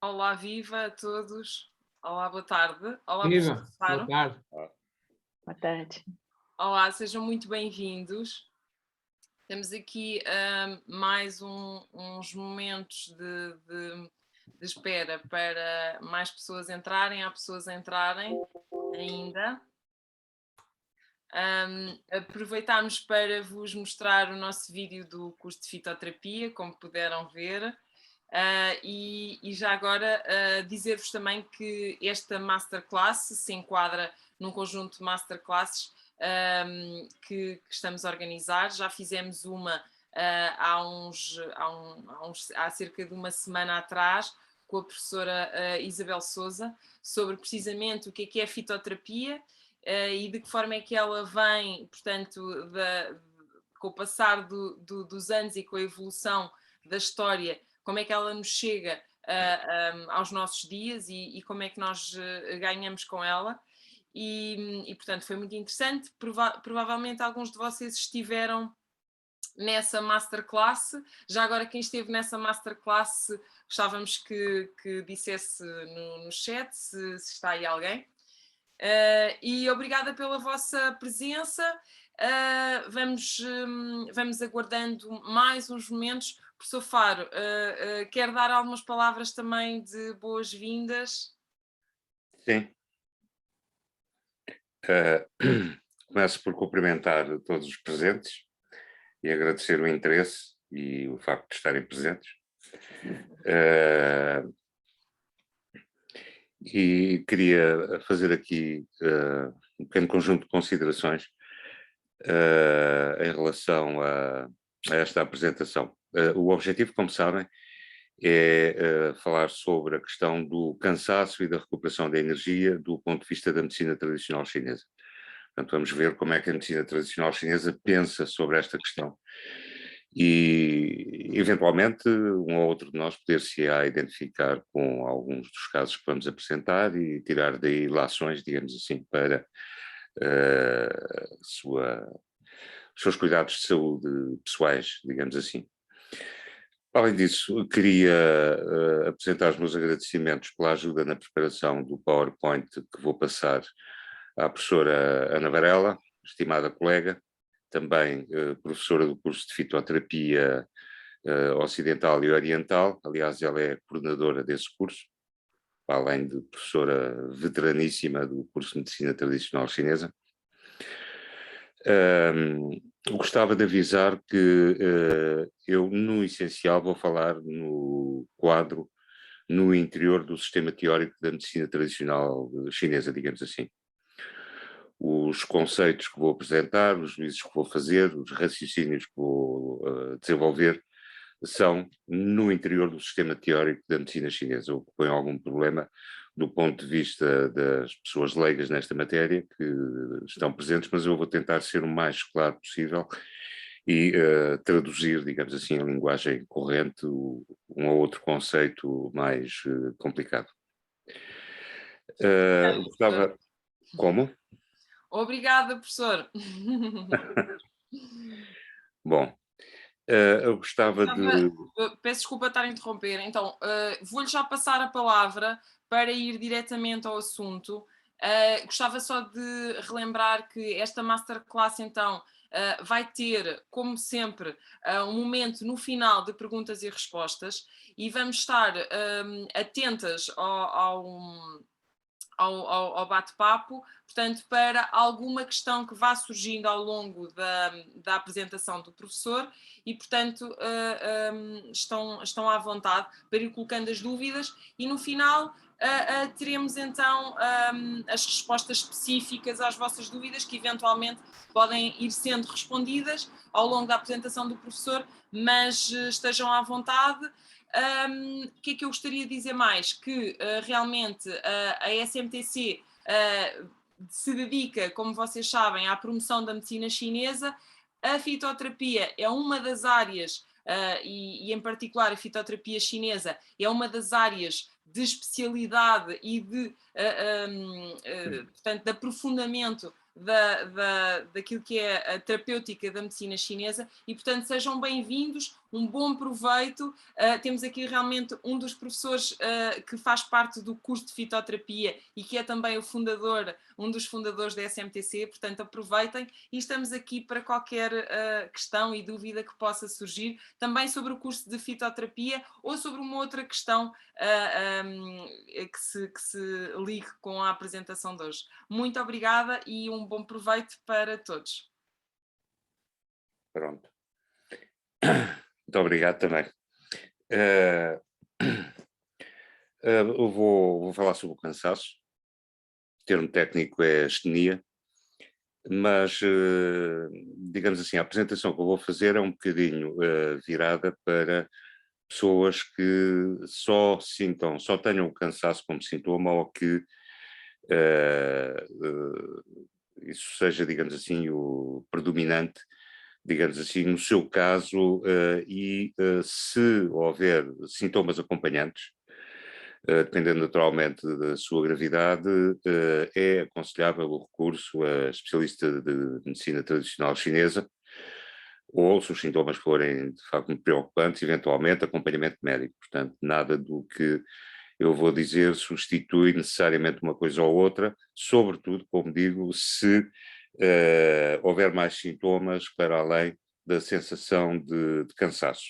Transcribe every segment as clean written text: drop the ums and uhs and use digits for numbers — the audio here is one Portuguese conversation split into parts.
Olá, viva a todos. Olá, boa tarde. Olá, professor Viva, boa Faro. tarde. Boa tarde. Olá, sejam muito bem-vindos. Temos aqui mais uns momentos de espera para mais pessoas entrarem. Há pessoas a entrarem ainda. Aproveitámos para vos mostrar o nosso vídeo do curso de fitoterapia, como puderam ver. E já agora dizer-vos também que esta masterclass se enquadra num conjunto de masterclasses que estamos a organizar. Já fizemos uma há cerca de uma semana atrás com a professora Isabel Souza sobre precisamente o que é fitoterapia e de que forma é que ela vem, portanto, com o passar dos anos e com a evolução da história, como é que ela nos chega aos nossos dias e como é que nós ganhamos com ela. Portanto, foi muito interessante. Provavelmente alguns de vocês estiveram nessa masterclass. Já agora, quem esteve nessa masterclass, gostávamos que dissesse no chat se está aí alguém. E obrigada pela vossa presença. Vamos aguardando mais uns momentos. Professor Faro, quer dar algumas palavras também de boas-vindas? Sim. Começo por cumprimentar todos os presentes e agradecer o interesse e o facto de estarem presentes. E queria fazer aqui um pequeno conjunto de considerações em relação a esta apresentação. O objetivo, como sabem, é falar sobre a questão do cansaço e da recuperação da energia do ponto de vista da medicina tradicional chinesa. Portanto, vamos ver como é que a medicina tradicional chinesa pensa sobre esta questão. E, eventualmente, um ou outro de nós poder-se-á identificar com alguns dos casos que vamos apresentar e tirar daí lações, digamos assim, para os seus cuidados de saúde pessoais, digamos assim. Além disso, queria apresentar os meus agradecimentos pela ajuda na preparação do PowerPoint que vou passar à professora Ana Varela, estimada colega, também professora do curso de fitoterapia ocidental e oriental. Aliás, ela é coordenadora desse curso, além de professora veteraníssima do curso de medicina tradicional chinesa. Gostava de avisar que eu, no essencial, vou falar no quadro, no interior do sistema teórico da medicina tradicional chinesa, digamos assim. Os conceitos que vou apresentar, os juízos que vou fazer, os raciocínios que vou desenvolver, são no interior do sistema teórico da medicina chinesa, o que põe algum problema do ponto de vista das pessoas leigas nesta matéria que estão presentes, mas eu vou tentar ser o mais claro possível e traduzir, digamos assim, em linguagem corrente um ou outro conceito mais complicado. Gostava... Como? Obrigada, professor. Bom, eu gostava de... Peço desculpa estar a interromper. Então, vou-lhe já passar a palavra para ir diretamente ao assunto. Gostava só de relembrar que esta masterclass, então, vai ter, como sempre, um momento no final de perguntas e respostas e vamos estar atentas ao bate-papo, portanto, para alguma questão que vá surgindo ao longo da apresentação do professor e, portanto, estão à vontade para ir colocando as dúvidas e no final teremos então as respostas específicas às vossas dúvidas que eventualmente podem ir sendo respondidas ao longo da apresentação do professor, mas estejam à vontade. O que é que eu gostaria de dizer mais? Que realmente a SMTC se dedica, como vocês sabem, à promoção da medicina chinesa. A fitoterapia é uma das áreas, e em particular a fitoterapia chinesa, é uma das áreas de especialidade e portanto, de aprofundamento daquilo que é a terapêutica da medicina chinesa e, portanto, sejam bem-vindos. um bom proveito. Temos aqui realmente um dos professores que faz parte do curso de fitoterapia e que é também um dos fundadores da SMTC, portanto aproveitem, e estamos aqui para qualquer questão e dúvida que possa surgir, também sobre o curso de fitoterapia ou sobre uma outra questão que se ligue com a apresentação de hoje. Muito obrigada e um bom proveito para todos. Pronto. Muito obrigado também. Eu vou falar sobre o cansaço. O termo técnico é astenia, mas, digamos assim, a apresentação que eu vou fazer é um bocadinho virada para pessoas que só tenham o cansaço como sintoma, ou que isso seja, digamos assim, o predominante, digamos assim, no seu caso, se houver sintomas acompanhantes, dependendo naturalmente da sua gravidade, é aconselhável o recurso a especialista de medicina tradicional chinesa, ou, se os sintomas forem de facto muito preocupantes, eventualmente acompanhamento médico. Portanto, nada do que eu vou dizer substitui necessariamente uma coisa ou outra, sobretudo, como digo, se houver mais sintomas para além da sensação de cansaço.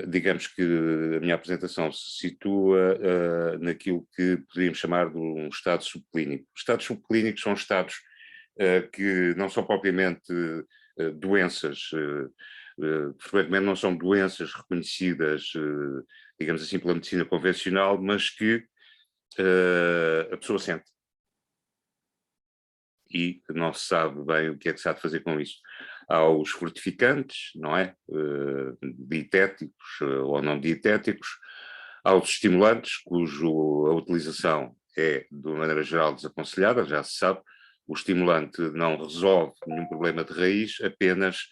Digamos que a minha apresentação se situa naquilo que poderíamos chamar de um estado subclínico. Os estados subclínicos são estados que não são propriamente doenças, frequentemente não são doenças reconhecidas, digamos assim, pela medicina convencional, mas que a pessoa sente. E não se sabe bem o que é que se há de fazer com isso. Há os fortificantes, não é? Dietéticos ou não dietéticos. Há os estimulantes, a utilização é, de uma maneira geral, desaconselhada, já se sabe. O estimulante não resolve nenhum problema de raiz, apenas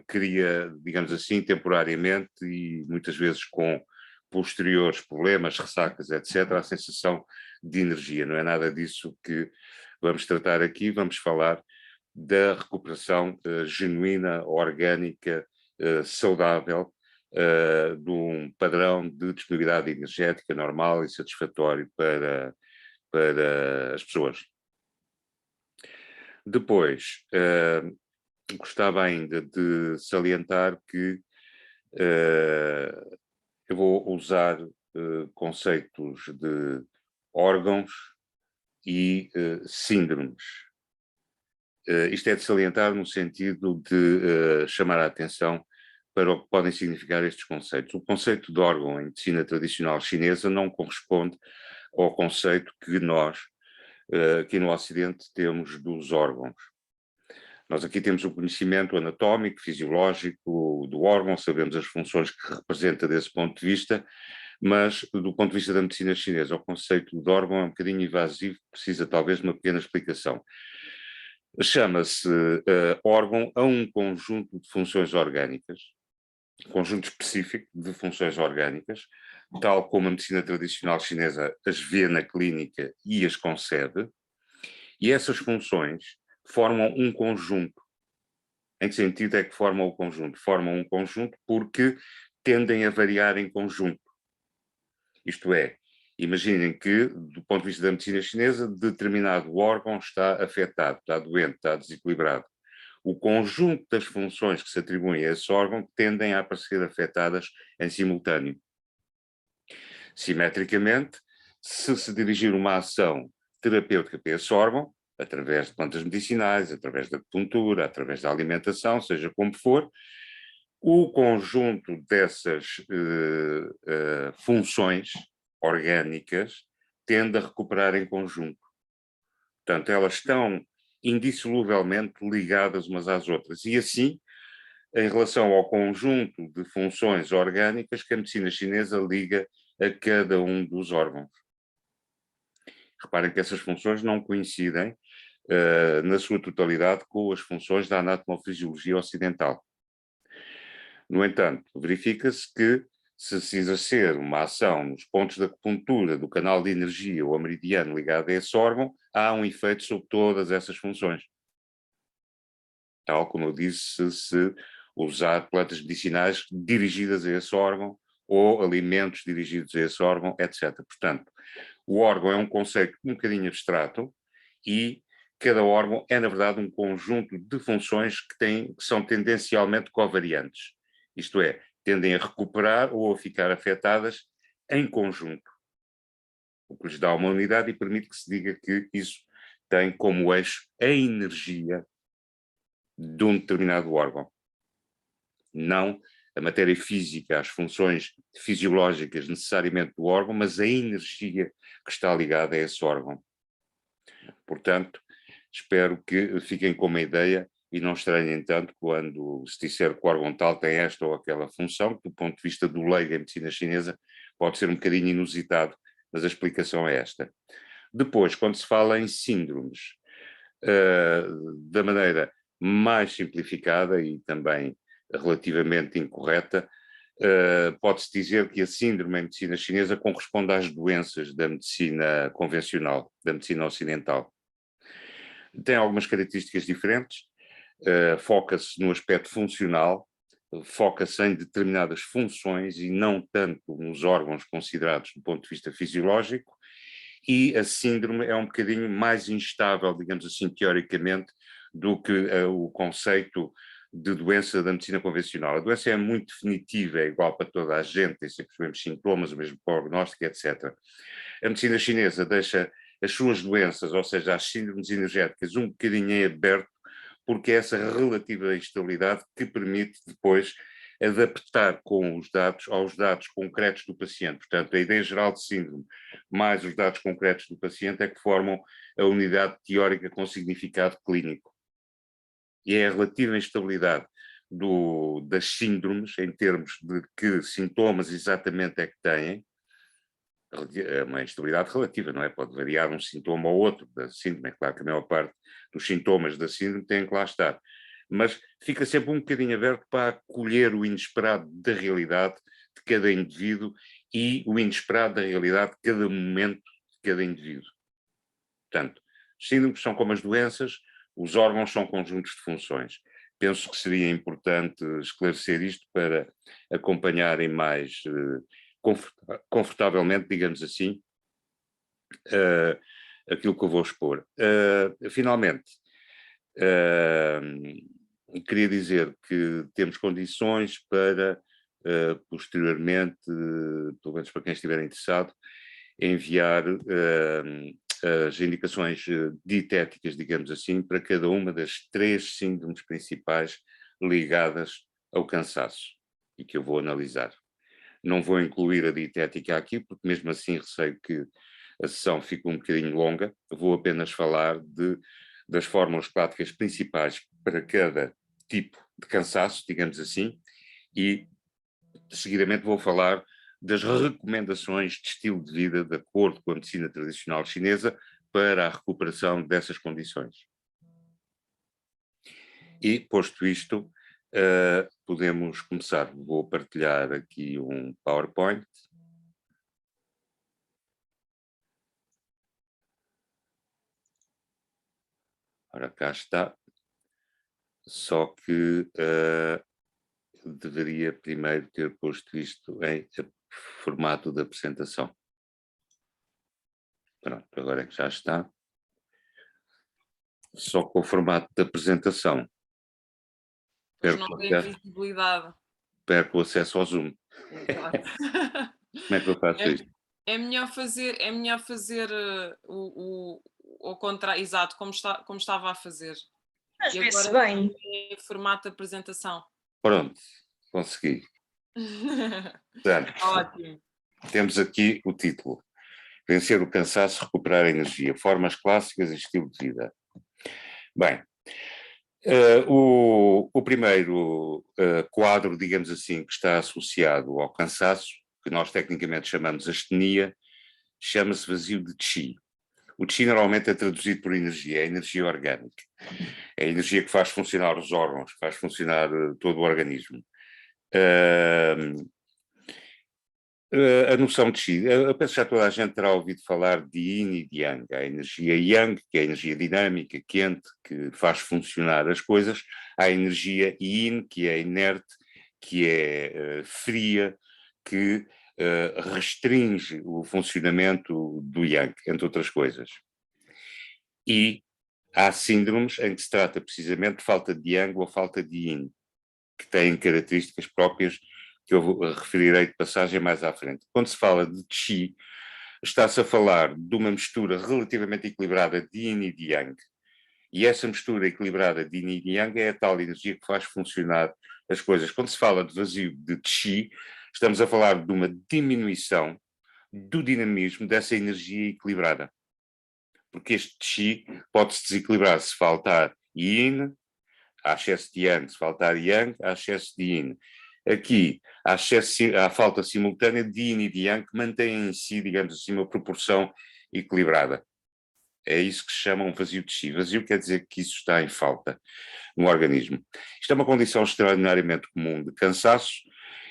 cria, digamos assim, temporariamente e muitas vezes com posteriores problemas, ressacas, etc., a sensação de energia. Não é nada disso que vamos tratar aqui. Vamos falar da recuperação genuína, orgânica, saudável, de um padrão de disponibilidade energética normal e satisfatório para as pessoas. Depois, gostava ainda de salientar que eu vou usar conceitos de órgãos e síndromes. Isto é de salientar no sentido de chamar a atenção para o que podem significar estes conceitos. O conceito de órgão em medicina tradicional chinesa não corresponde ao conceito que nós, aqui no Ocidente, temos dos órgãos. Nós aqui temos o conhecimento anatómico, fisiológico do órgão, sabemos as funções que representa desse ponto de vista, mas do ponto de vista da medicina chinesa, o conceito de órgão é um bocadinho invasivo, precisa talvez de uma pequena explicação. Chama-se órgão a um conjunto de funções orgânicas, conjunto específico de funções orgânicas, tal como a medicina tradicional chinesa as vê na clínica e as concebe, e essas funções formam um conjunto. Em que sentido é que formam o conjunto? Formam um conjunto porque tendem a variar em conjunto. Isto é, imaginem que, do ponto de vista da medicina chinesa, determinado órgão está afetado, está doente, está desequilibrado. O conjunto das funções que se atribuem a esse órgão tendem a aparecer afetadas em simultâneo. Simetricamente, se dirigir uma ação terapêutica para esse órgão, através de plantas medicinais, através da acupuntura, através da alimentação, seja como for, o conjunto dessas funções orgânicas tende a recuperar em conjunto. Portanto, elas estão indissoluvelmente ligadas umas às outras. E assim, em relação ao conjunto de funções orgânicas que a medicina chinesa liga a cada um dos órgãos. Reparem que essas funções não coincidem na sua totalidade com as funções da anatomofisiologia ocidental. No entanto, verifica-se que se exercer uma ação nos pontos de acupuntura do canal de energia ou meridiano ligado a esse órgão, há um efeito sobre todas essas funções. Tal como eu disse, se usar plantas medicinais dirigidas a esse órgão ou alimentos dirigidos a esse órgão, etc. Portanto, o órgão é um conceito um bocadinho abstrato e cada órgão é, na verdade, um conjunto de funções que são tendencialmente covariantes. Isto é, tendem a recuperar ou a ficar afetadas em conjunto, o que lhes dá uma unidade e permite que se diga que isso tem como eixo a energia de um determinado órgão. Não a matéria física, as funções fisiológicas necessariamente do órgão, mas a energia que está ligada a esse órgão. Portanto, espero que fiquem com uma ideia e não estranhem tanto quando se disser que o órgão tal tem esta ou aquela função, que do ponto de vista do leigo em medicina chinesa pode ser um bocadinho inusitado, mas a explicação é esta. Depois, quando se fala em síndromes, da maneira mais simplificada e também relativamente incorreta, pode-se dizer que a síndrome em medicina chinesa corresponde às doenças da medicina convencional, da medicina ocidental. Tem algumas características diferentes, foca-se no aspecto funcional, foca-se em determinadas funções e não tanto nos órgãos considerados do ponto de vista fisiológico, e a síndrome é um bocadinho mais instável, digamos assim, teoricamente, do que o conceito de doença da medicina convencional. A doença é muito definitiva, é igual para toda a gente, tem sempre os mesmos sintomas, o mesmo prognóstico, etc. A medicina chinesa deixa as suas doenças, ou seja, as síndromes energéticas, um bocadinho em aberto, porque é essa relativa instabilidade que permite depois adaptar com os dados aos dados concretos do paciente. Portanto, a ideia geral de síndrome mais os dados concretos do paciente é que formam a unidade teórica com significado clínico. E é a relativa instabilidade das síndromes, em termos de que sintomas exatamente é que têm, é uma instabilidade relativa, não é? Pode variar um sintoma ou outro da síndrome. É claro que a maior parte dos sintomas da síndrome têm que lá estar. Mas fica sempre um bocadinho aberto para acolher o inesperado da realidade de cada indivíduo e o inesperado da realidade de cada momento de cada indivíduo. Portanto, os síndromes são como as doenças, os órgãos são conjuntos de funções. Penso que seria importante esclarecer isto para acompanharem mais confortavelmente, digamos assim, aquilo que eu vou expor. Finalmente, queria dizer que temos condições para, posteriormente, pelo menos para quem estiver interessado, enviar as indicações dietéticas, digamos assim, para cada uma das 3 síndromes principais ligadas ao cansaço e que eu vou analisar. Não vou incluir a dietética aqui, porque mesmo assim receio que a sessão fique um bocadinho longa. Vou apenas falar das fórmulas clássicas principais para cada tipo de cansaço, digamos assim, e seguidamente vou falar das recomendações de estilo de vida de acordo com a medicina tradicional chinesa para a recuperação dessas condições. E, posto isto, podemos começar. Vou partilhar aqui um PowerPoint. Ora, cá está. Só que deveria primeiro ter posto isto em formato de apresentação. Pronto, agora é que já está. Só com o formato de apresentação. Mas não tem visibilidade. Perco o acesso ao Zoom. Como é que eu faço isto? É melhor fazer o contrário, exato, como estava a fazer. Mas E vê-se agora bem. em formato de apresentação. Pronto, consegui. Portanto, Ótimo. temos aqui o título. Vencer o cansaço, recuperar a energia. Formas clássicas e estilo de vida. Bem, o primeiro quadro, digamos assim, que está associado ao cansaço, que nós tecnicamente chamamos astenia, chama-se vazio de Qi. O Qi normalmente é traduzido por energia, é energia orgânica. É a energia que faz funcionar os órgãos, que faz funcionar todo o organismo. A noção de Qi, eu penso que já toda a gente terá ouvido falar de Yin e de Yang. A energia Yang, que é a energia dinâmica, quente, que faz funcionar as coisas. Há a energia Yin, que é inerte, que é fria, que restringe o funcionamento do Yang, entre outras coisas. E há síndromes em que se trata precisamente de falta de Yang ou falta de Yin, que têm características próprias que eu referirei de passagem mais à frente. Quando se fala de Qi, está-se a falar de uma mistura relativamente equilibrada de Yin e de Yang. E essa mistura equilibrada de Yin e de Yang é a tal energia que faz funcionar as coisas. Quando se fala de vazio de Qi, estamos a falar de uma diminuição do dinamismo dessa energia equilibrada. Porque este Qi pode-se desequilibrar se faltar Yin, há excesso de Yang, se faltar Yang, há excesso de Yin. Aqui há falta simultânea de Yin e de Yang que mantém em si, digamos assim, uma proporção equilibrada. É isso que se chama um vazio de Qi. Vazio quer dizer que isso está em falta no organismo. Isto é uma condição extraordinariamente comum de cansaço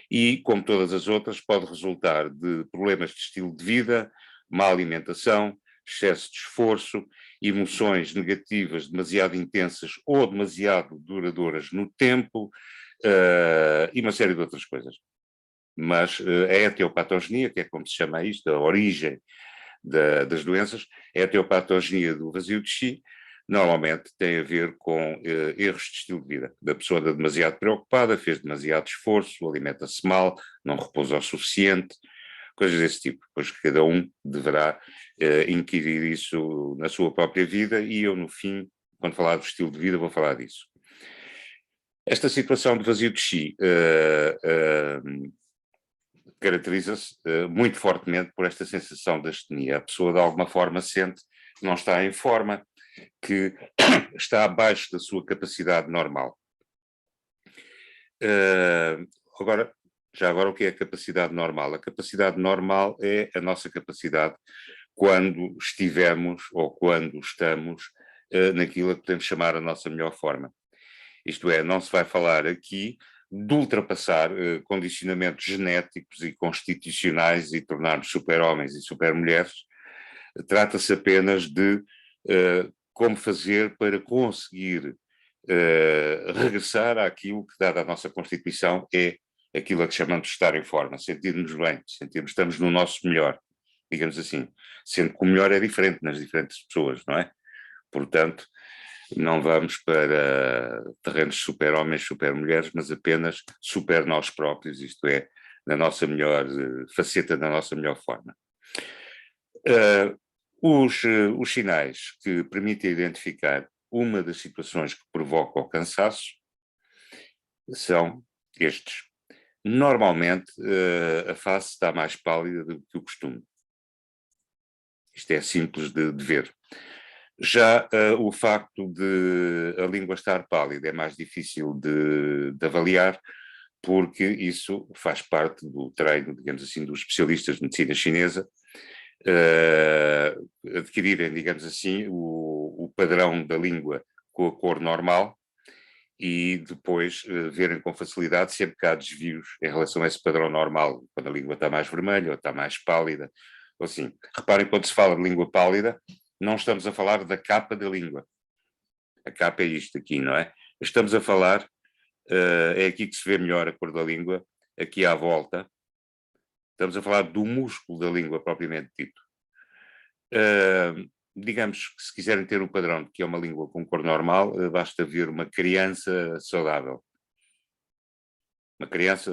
e, como todas as outras, pode resultar de problemas de estilo de vida, má alimentação, excesso de esforço, emoções negativas demasiado intensas ou demasiado duradouras no tempo, e uma série de outras coisas. Mas a etiopatogenia, que é como se chama isto, a origem das doenças, a etiopatogenia do vazio de Qi, normalmente tem a ver com erros de estilo de vida. Da pessoa anda demasiado preocupada, fez demasiado esforço, alimenta-se mal, não repousa o suficiente, coisas desse tipo. Pois cada um deverá inquirir isso na sua própria vida e eu, no fim, quando falar do estilo de vida, vou falar disso. Esta situação de vazio de Qi caracteriza-se muito fortemente por esta sensação de astenia. A pessoa, de alguma forma, sente que não está em forma, que está abaixo da sua capacidade normal. Agora, o que é a capacidade normal? A capacidade normal é a nossa capacidade quando estivemos ou quando estamos naquilo que podemos chamar a nossa melhor forma. Isto é, não se vai falar aqui de ultrapassar condicionamentos genéticos e constitucionais e tornar-nos super-homens e super-mulheres. Trata-se apenas de como fazer para conseguir regressar àquilo que, dada a nossa Constituição, é aquilo a que chamamos de estar em forma, sentir-nos bem, sentirmos que estamos no nosso melhor, digamos assim. Sendo que o melhor é diferente nas diferentes pessoas, não é? Portanto, não vamos para terrenos super-homens, super-mulheres, mas apenas super nós próprios, isto é, na nossa melhor faceta, na nossa melhor forma. Os sinais que permitem identificar uma das situações que provoca o cansaço são estes. Normalmente, a face está mais pálida do que o costume. Isto é simples de ver. Já o facto de a língua estar pálida é mais difícil de avaliar, porque isso faz parte do treino, digamos assim, dos especialistas de medicina chinesa, adquirirem, digamos assim, o padrão da língua com a cor normal e depois verem com facilidade sempre que há desvios em relação a esse padrão normal, quando a língua está mais vermelha ou está mais pálida, ou assim. Reparem, quando se fala de língua pálida, não estamos a falar da capa da língua. A capa é isto aqui, não é? Estamos a falar, é aqui que se vê melhor a cor da língua, aqui à volta. Estamos a falar do músculo da língua propriamente dito. Digamos que se quiserem ter o padrão de que é uma língua com cor normal, basta ver uma criança saudável. Uma criança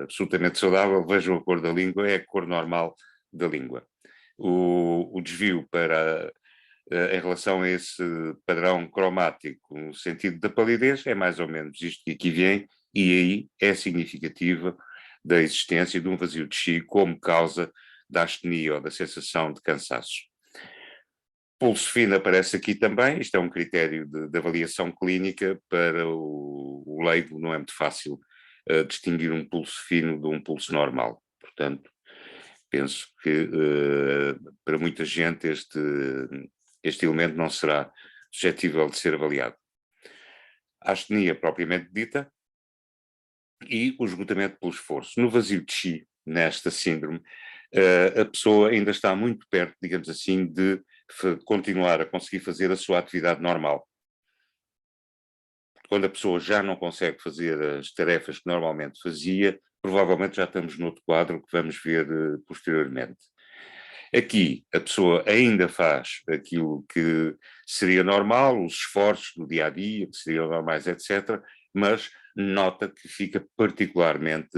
absolutamente saudável, vejam a cor da língua, é a cor normal da língua. O desvio em relação a esse padrão cromático no sentido da palidez é mais ou menos isto que aqui vem, e aí é significativa da existência de um vazio de Qi como causa da astenia ou da sensação de cansaço. Pulso fino aparece aqui também, isto é um critério de avaliação clínica, para o leigo não é muito fácil distinguir um pulso fino de um pulso normal, portanto penso que para muita gente este elemento não será suscetível de ser avaliado. A astenia propriamente dita e o esgotamento pelo esforço. No vazio de Qi, nesta síndrome, a pessoa ainda está muito perto, digamos assim, de continuar a conseguir fazer a sua atividade normal. Quando a pessoa já não consegue fazer as tarefas que normalmente fazia, provavelmente já estamos noutro quadro que vamos ver posteriormente. Aqui, a pessoa ainda faz aquilo que seria normal, os esforços do dia a dia, que seriam normais, etc., mas nota que fica particularmente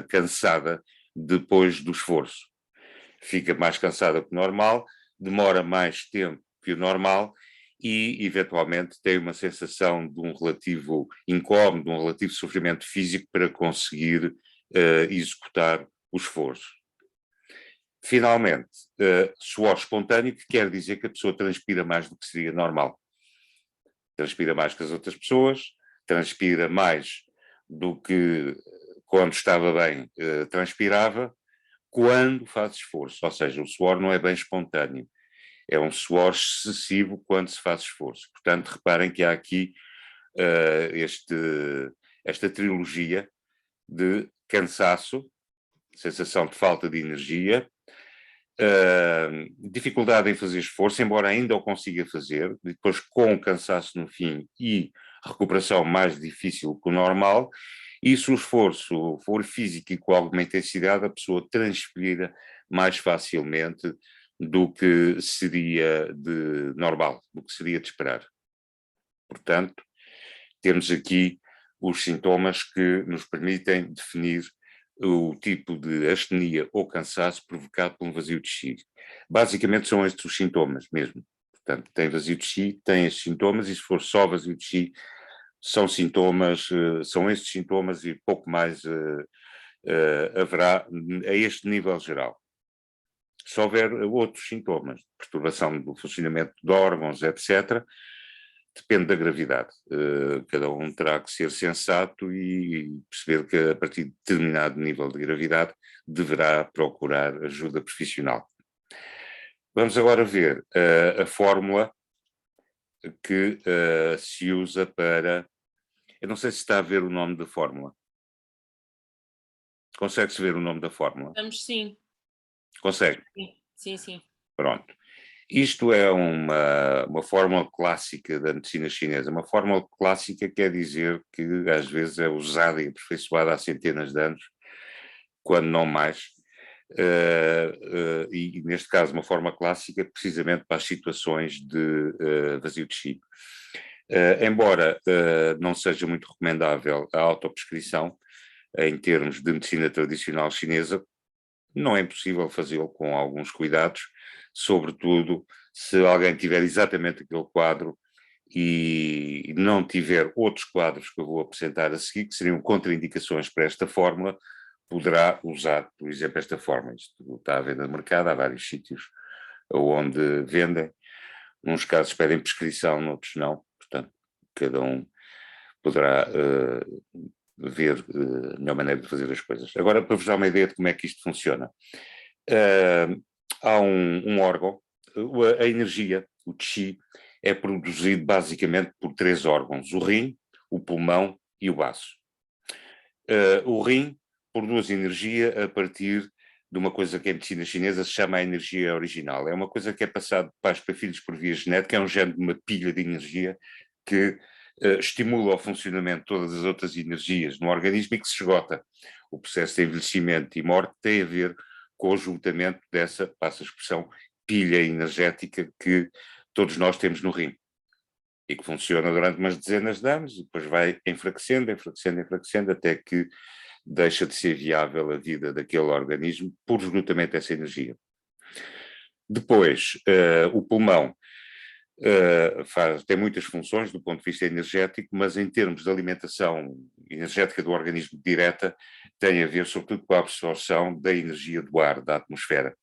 cansada depois do esforço. Fica mais cansada que o normal, demora mais tempo que o normal e, eventualmente, tem uma sensação de um relativo incómodo, de um relativo sofrimento físico para conseguir executar o esforço. Finalmente, suor espontâneo, que quer dizer que a pessoa transpira mais do que seria normal. Transpira mais que as outras pessoas, transpira mais do que quando estava bem transpirava, quando faz esforço. Ou seja, o suor não é bem espontâneo. É um suor excessivo quando se faz esforço. Portanto, reparem que há aqui esta trilogia de cansaço, sensação de falta de energia, dificuldade em fazer esforço, embora ainda o consiga fazer, depois com cansaço no fim e recuperação mais difícil que o normal, e se o esforço for físico e com alguma intensidade, a pessoa transpira mais facilmente do que seria de normal, do que seria de esperar. Portanto, temos aqui os sintomas que nos permitem definir o tipo de astenia ou cansaço provocado por um vazio de Chi. Basicamente são estes os sintomas mesmo. Portanto, tem vazio de Chi, tem estes sintomas, e se for só vazio de Chi, são sintomas, são estes sintomas e pouco mais haverá a este nível geral. Se houver outros sintomas, perturbação do funcionamento de órgãos, etc., depende da gravidade. Cada um terá que ser sensato e perceber que a partir de determinado nível de gravidade deverá procurar ajuda profissional. Vamos agora ver a fórmula que se usa para... Eu não sei se está a ver o nome da fórmula. Consegue-se ver o nome da fórmula? Estamos sim. Consegue? Sim, sim. Pronto. Isto é uma fórmula clássica da medicina chinesa. Uma fórmula clássica quer dizer que às vezes é usada e aperfeiçoada há centenas de anos, quando não mais. E neste caso uma fórmula clássica precisamente para as situações de vazio de Chi. Embora não seja muito recomendável a autoprescrição em termos de medicina tradicional chinesa, não é impossível fazê-lo com alguns cuidados, sobretudo se alguém tiver exatamente aquele quadro e não tiver outros quadros que eu vou apresentar a seguir, que seriam contraindicações para esta fórmula, poderá usar, por exemplo, esta fórmula. Isto está à venda no mercado, há vários sítios onde vendem. Uns casos pedem prescrição, noutros não. Portanto, cada um poderá ver a melhor maneira de fazer as coisas. Agora, para vos dar uma ideia de como é que isto funciona. Há um órgão, a energia, o Qi, é produzido basicamente por 3 órgãos: o rim, o pulmão e o baço. O rim produz energia a partir de uma coisa que em medicina chinesa se chama a energia original. É uma coisa que é passada de pais para filhos por via genética, é um género de uma pilha de energia que estimula o funcionamento de todas as outras energias no organismo e que se esgota. O processo de envelhecimento e morte tem a ver com o juntamento dessa, passa a expressão, pilha energética que todos nós temos no rim e que funciona durante umas dezenas de anos e depois vai enfraquecendo, enfraquecendo, enfraquecendo, até que deixa de ser viável a vida daquele organismo por esgotamento dessa energia. Depois, o pulmão tem muitas funções do ponto de vista energético, mas em termos de alimentação energética do organismo direta, tem a ver sobretudo com a absorção da energia do ar, da atmosfera.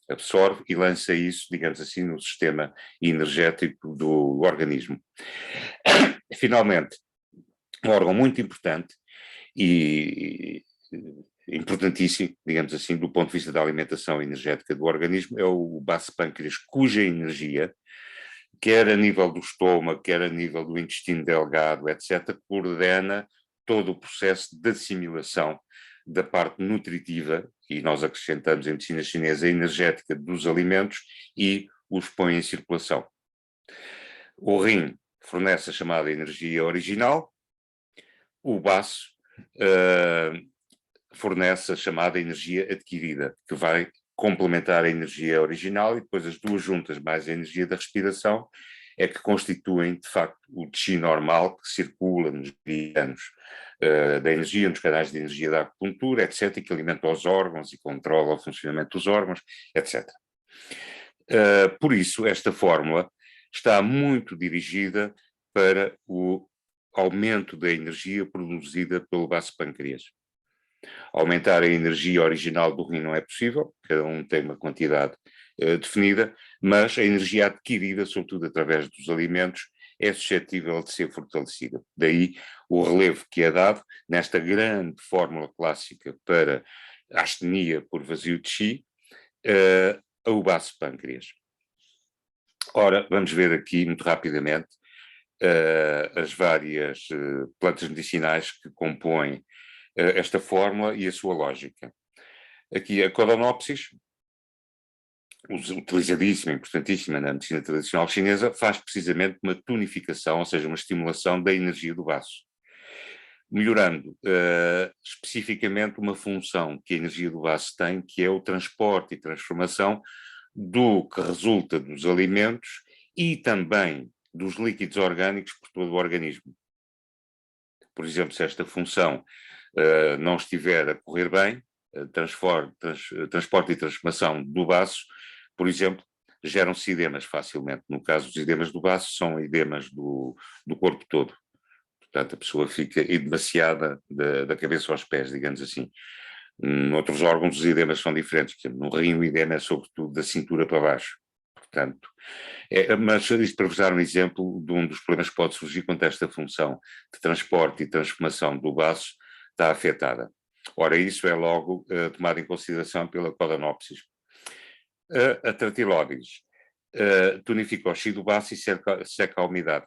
Absorve e lança isso, digamos assim, no sistema energético do organismo. Finalmente, um órgão muito importante e importantíssimo, digamos assim, do ponto de vista da alimentação energética do organismo, é o baço pâncreas, cuja energia, quer a nível do estômago, quer a nível do intestino delgado, etc., coordena todo o processo de assimilação da parte nutritiva, e nós acrescentamos em medicina chinesa a energética dos alimentos e os põe em circulação. O rim fornece a chamada energia original, o baço fornece a chamada energia adquirida, que vai complementar a energia original, e depois as duas juntas, mais a energia da respiração, é que constituem, de facto, o chi normal que circula nos meridianos da energia, nos canais de energia da acupuntura, etc., e que alimenta os órgãos e controla o funcionamento dos órgãos, etc. Por isso, esta fórmula está muito dirigida para o aumento da energia produzida pelo baço pâncreas. Aumentar a energia original do rim não é possível, cada um tem uma quantidade definida, mas a energia adquirida, sobretudo através dos alimentos, é suscetível de ser fortalecida. Daí o relevo que é dado nesta grande fórmula clássica para a astenia por vazio de chi, ao baço pâncreas. Ora, vamos ver aqui muito rapidamente as várias plantas medicinais que compõem esta fórmula e a sua lógica. Aqui a Codonopsis, utilizadíssima, importantíssima na medicina tradicional chinesa, faz precisamente uma tonificação, ou seja, uma estimulação da energia do baço, melhorando especificamente uma função que a energia do baço tem, que é o transporte e transformação do que resulta dos alimentos e também dos líquidos orgânicos por todo o organismo. Por exemplo, se esta função não estiver a correr bem, transporte e transformação do baço, por exemplo, geram-se edemas facilmente. No caso dos edemas do baço, são edemas do corpo todo. Portanto, a pessoa fica edemaciada da cabeça aos pés, digamos assim. Noutros órgãos, os edemas são diferentes. Por exemplo, no rim, o edema é sobretudo da cintura para baixo. Portanto, mas isto para vos dar um exemplo de um dos problemas que pode surgir quando esta função de transporte e transformação do baço está afetada. Ora, isso é logo tomado em consideração pela Codonopsis. A Tratilódeos tonifica o chi do baço e seca a umidade.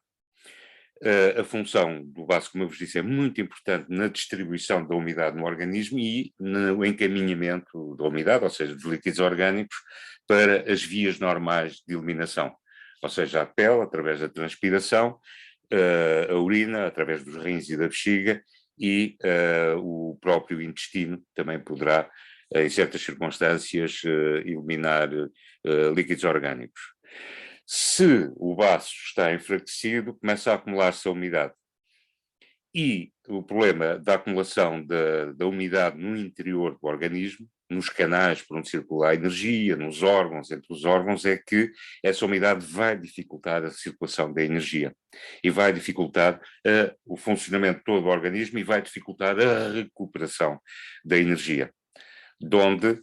A função do baço, como eu vos disse, é muito importante na distribuição da umidade no organismo e no encaminhamento da umidade, ou seja, dos líquidos orgânicos, para as vias normais de eliminação. Ou seja, a pele, através da transpiração, a urina, através dos rins e da bexiga, e o próprio intestino também poderá, em certas circunstâncias, eliminar líquidos orgânicos. Se o baço está enfraquecido, começa a acumular-se a umidade. E o problema da acumulação da umidade no interior do organismo, nos canais por onde circula a energia, nos órgãos, entre os órgãos, é que essa umidade vai dificultar a circulação da energia e vai dificultar o funcionamento todo do organismo e vai dificultar a recuperação da energia, de onde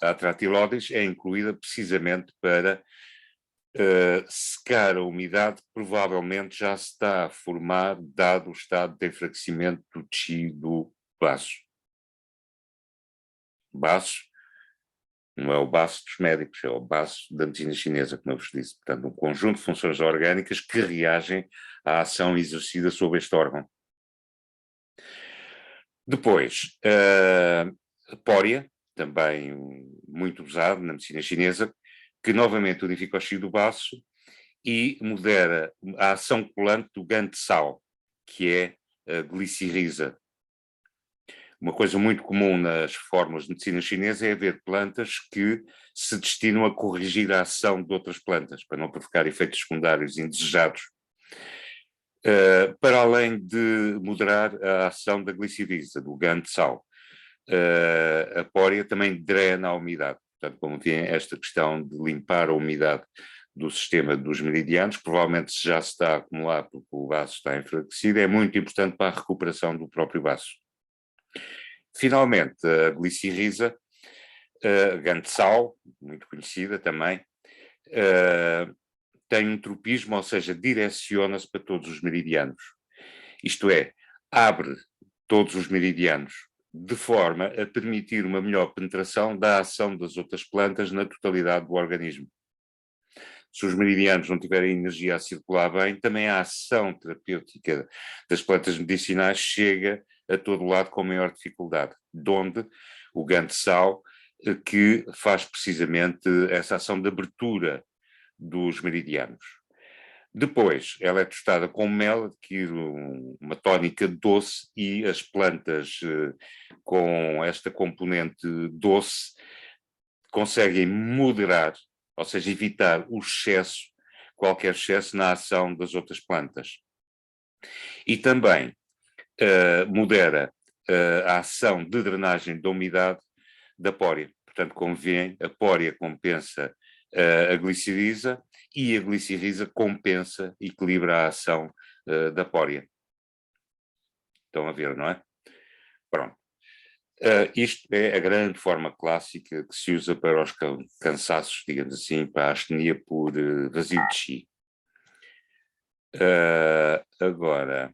a Tratilódeos é incluída precisamente para secar a umidade que provavelmente já se está a formar dado o estado de enfraquecimento do chi do baço. Baço não é o baço dos médicos, é o baço da medicina chinesa, como eu vos disse. Portanto, um conjunto de funções orgânicas que reagem à ação exercida sobre este órgão. Depois, a pória, também muito usado na medicina chinesa, que novamente unifica o chi do baço e modera a ação colante do Gantzao, que é a glicirrisa. Uma coisa muito comum nas fórmulas de medicina chinesa é haver plantas que se destinam a corrigir a ação de outras plantas, para não provocar efeitos secundários indesejados. Para além de moderar a ação da glicirrisa, do Gantzao, a pória também drena a umidade. Portanto, como vêem, esta questão de limpar a umidade do sistema dos meridianos, provavelmente se já se está a acumular porque o baço está enfraquecido, é muito importante para a recuperação do próprio baço. Finalmente, a glicirrisa, Gantzao, muito conhecida também, tem um tropismo, ou seja, direciona-se para todos os meridianos. Isto é, abre todos os meridianos de forma a permitir uma melhor penetração da ação das outras plantas na totalidade do organismo. Se os meridianos não tiverem energia a circular bem, também a ação terapêutica das plantas medicinais chega a todo lado com maior dificuldade, de onde o gangue-sal, que faz precisamente essa ação de abertura dos meridianos. Depois, ela é tostada com mel, adquire uma tónica doce e as plantas com esta componente doce conseguem moderar, ou seja, evitar o excesso, qualquer excesso na ação das outras plantas. E também modera a ação de drenagem da umidade da pória. Portanto, como veem, a pória compensa a glicerisa e a glicerisa compensa, equilibra a ação da pória. Estão a ver, não é? Pronto. Isto é a grande forma clássica que se usa para os cansaços, digamos assim, para a astenia por vazio de chi. Agora,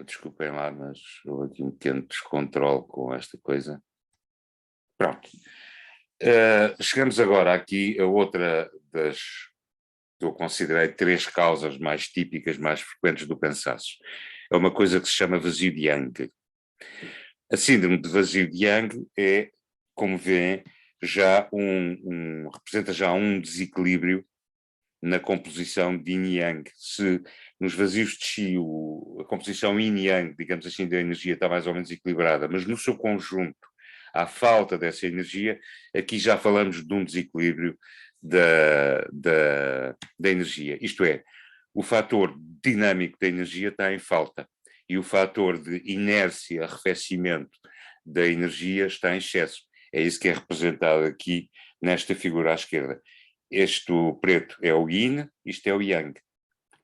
desculpem lá, mas houve aqui um pequeno descontrole com esta coisa. Pronto. Chegamos agora aqui a outra das que eu considerei 3 causas mais típicas, mais frequentes do cansaço. É uma coisa que se chama vazio de Yang. A síndrome de vazio de Yang é, como veem, já representa já um desequilíbrio na composição de yin e yang. Se nos vazios de chi a composição yin e yang, digamos assim, da energia está mais ou menos equilibrada, mas no seu conjunto há falta dessa energia, aqui já falamos de um desequilíbrio da energia. Isto é, o fator dinâmico da energia está em falta e o fator de inércia, arrefecimento da energia está em excesso. É isso que é representado aqui nesta figura à esquerda. Este preto é o yin, isto é o yang.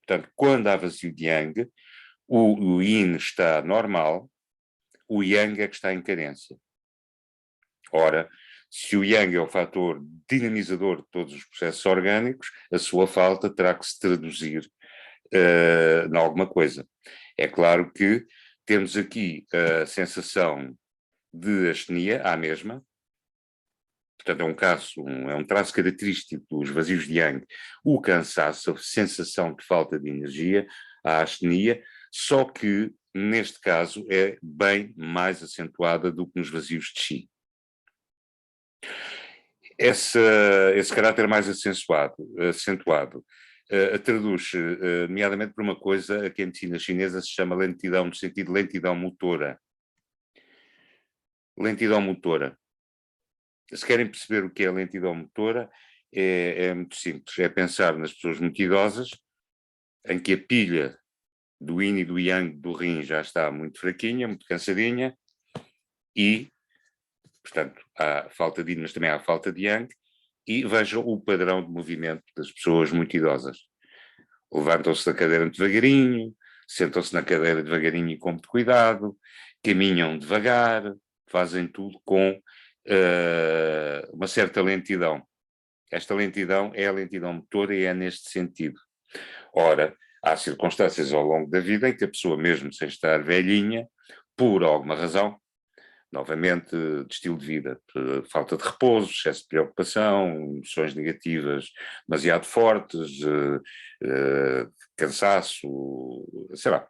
Portanto, quando há vazio de yang, o yin está normal, o yang é que está em carência. Ora, se o yang é o fator dinamizador de todos os processos orgânicos, a sua falta terá que se traduzir em alguma coisa. É claro que temos aqui a sensação de astenia, à mesma. Portanto, é um traço característico dos vazios de yang, o cansaço, a sensação de falta de energia, a astenia, só que, neste caso, é bem mais acentuada do que nos vazios de chi. Esse caráter mais acentuado traduz-se, nomeadamente, por uma coisa que a medicina chinesa se chama lentidão, no sentido de lentidão motora. Lentidão motora. Se querem perceber o que é a lentidão motora, é muito simples. É pensar nas pessoas muito idosas, em que a pilha do yin e do yang do rim já está muito fraquinha, muito cansadinha, e, portanto, há falta de yin, mas também há falta de yang, e vejam o padrão de movimento das pessoas muito idosas. Levantam-se da cadeira devagarinho, sentam-se na cadeira devagarinho e com muito cuidado, caminham devagar, fazem tudo com uma certa lentidão. Esta lentidão é a lentidão motora e é neste sentido. Ora, há circunstâncias ao longo da vida em que a pessoa, mesmo sem estar velhinha, por alguma razão, novamente de estilo de vida, falta de repouso, excesso de preocupação, emoções negativas demasiado fortes, cansaço, sei lá,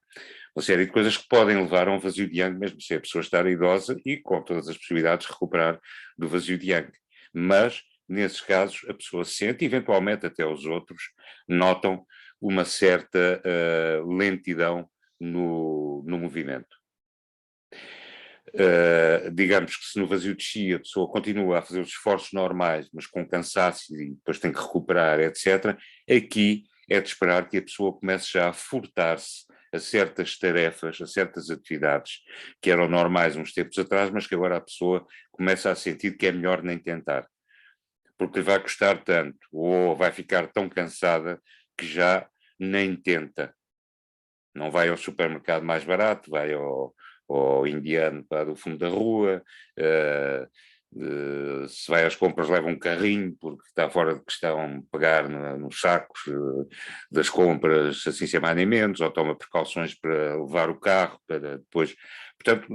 uma série de coisas que podem levar a um vazio de yang, mesmo se a pessoa estar idosa e com todas as possibilidades de recuperar do vazio de yang. Mas, nesses casos, a pessoa sente, eventualmente até os outros, notam uma certa lentidão no movimento. Digamos que se no vazio de chi a pessoa continua a fazer os esforços normais, mas com cansaço e depois tem que recuperar, etc., aqui é de esperar que a pessoa comece já a furtar-se a certas tarefas, a certas atividades que eram normais uns tempos atrás, mas que agora a pessoa começa a sentir que é melhor nem tentar, porque lhe vai custar tanto, ou vai ficar tão cansada que já nem tenta. Não vai ao supermercado mais barato, vai ao indiano para do fundo da rua, se vai às compras leva um carrinho porque está fora de questão pegar nos sacos das compras assim sem mais nem menos, ou toma precauções para levar o carro para depois, portanto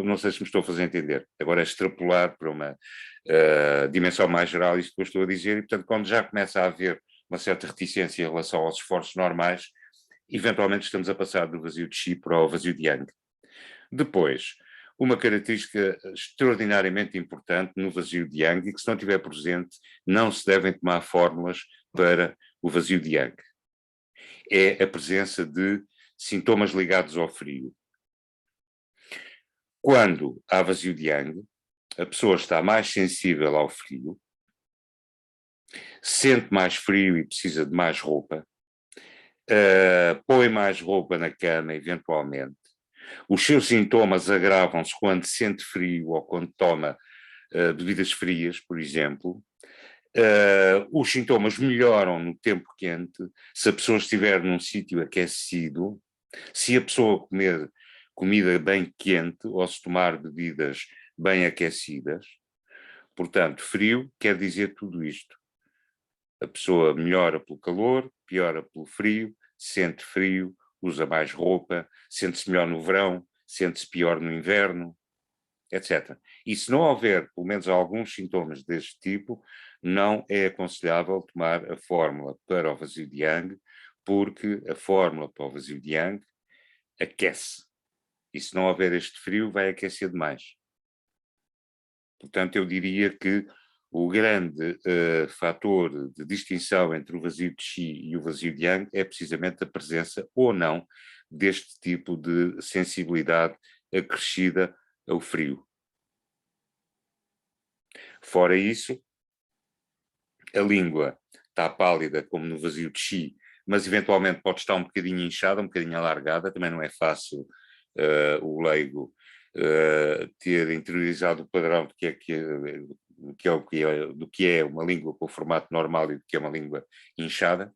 não sei se me estou a fazer entender, agora é extrapolar para uma dimensão mais geral isto que eu estou a dizer, e portanto quando já começa a haver uma certa reticência em relação aos esforços normais, eventualmente estamos a passar do vazio de Qi para o vazio de Yang. Depois, uma característica extraordinariamente importante no vazio de Yang, e que se não estiver presente, não se devem tomar fórmulas para o vazio de Yang, é a presença de sintomas ligados ao frio. Quando há vazio de Yang, a pessoa está mais sensível ao frio, sente mais frio e precisa de mais roupa, põe mais roupa na cama, eventualmente. Os seus sintomas agravam-se quando sente frio ou quando toma bebidas frias, por exemplo. Os sintomas melhoram no tempo quente se a pessoa estiver num sítio aquecido, se a pessoa comer comida bem quente ou se tomar bebidas bem aquecidas. Portanto, frio quer dizer tudo isto. A pessoa melhora pelo calor, piora pelo frio, sente frio, usa mais roupa, sente-se melhor no verão, sente-se pior no inverno, etc. E se não houver, pelo menos, alguns sintomas deste tipo, não é aconselhável tomar a fórmula para o vazio de Yang, porque a fórmula para o vazio de Yang aquece. E se não houver este frio, vai aquecer demais. Portanto, eu diria que o grande fator de distinção entre o vazio de Qi e o vazio de Yang é precisamente a presença ou não deste tipo de sensibilidade acrescida ao frio. Fora isso, a língua está pálida como no vazio de Qi, mas eventualmente pode estar um bocadinho inchada, um bocadinho alargada, também não é fácil o leigo ter interiorizado o padrão do que é uma língua com o formato normal e do que é uma língua inchada.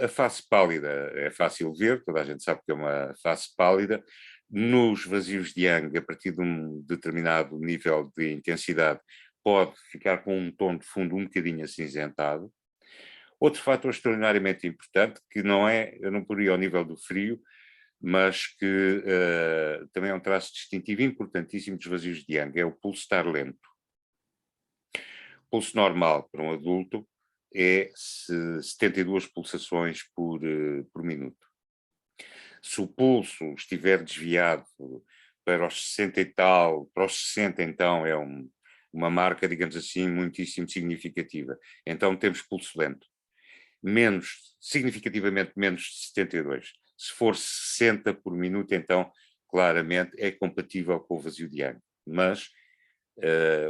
A face pálida é fácil ver, toda a gente sabe que é uma face pálida. Nos vazios de Yang, a partir de um determinado nível de intensidade, pode ficar com um tom de fundo um bocadinho acinzentado. Outro fator extraordinariamente importante, que não é, eu não poria ao nível do frio, mas que também é um traço distintivo importantíssimo dos vazios de Yang, é o pulso estar lento. O pulso normal para um adulto é 72 pulsações por minuto. Se o pulso estiver desviado para os 60 e tal, para os 60 então é uma marca, digamos assim, muitíssimo significativa. Então temos pulso lento. Significativamente menos de 72. Se for 60 por minuto, então claramente é compatível com o vazio de Yang. Mas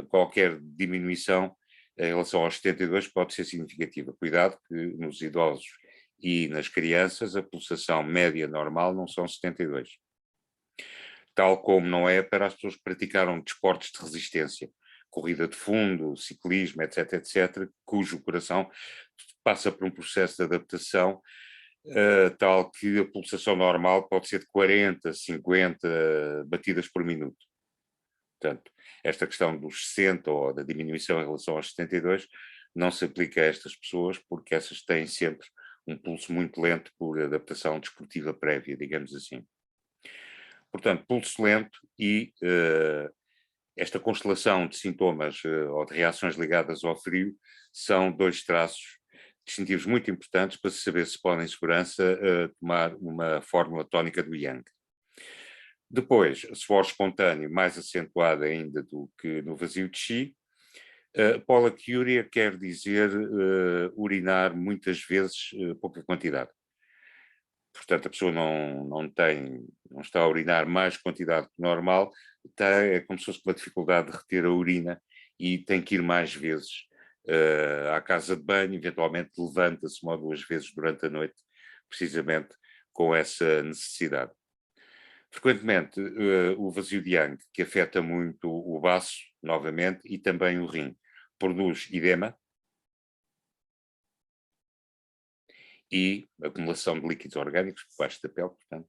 qualquer diminuição em relação aos 72 pode ser significativa. Cuidado que nos idosos e nas crianças a pulsação média normal não são 72. Tal como não é para as pessoas que praticaram desportos de resistência, corrida de fundo, ciclismo, etc., etc., cujo coração passa por um processo de adaptação tal que a pulsação normal pode ser de 40, 50 batidas por minuto. Portanto, esta questão dos 60 ou da diminuição em relação aos 72 não se aplica a estas pessoas porque essas têm sempre um pulso muito lento por adaptação desportiva prévia, digamos assim. Portanto, pulso lento e esta constelação de sintomas ou de reações ligadas ao frio são dois traços distintivos muito importantes para se saber se pode, em segurança, tomar uma fórmula tónica do Yang. Depois, suor espontâneo, mais acentuado ainda do que no vazio de Qi. Polaquiúria quer dizer urinar muitas vezes pouca quantidade. Portanto, a pessoa não está a urinar mais quantidade que normal, é como se fosse uma dificuldade de reter a urina e tem que ir mais vezes à casa de banho, eventualmente levanta-se uma ou duas vezes durante a noite, precisamente com essa necessidade. Frequentemente, o vazio de Yang, que afeta muito o baço, novamente, e também o rim, produz edema e acumulação de líquidos orgânicos por baixo da pele, portanto,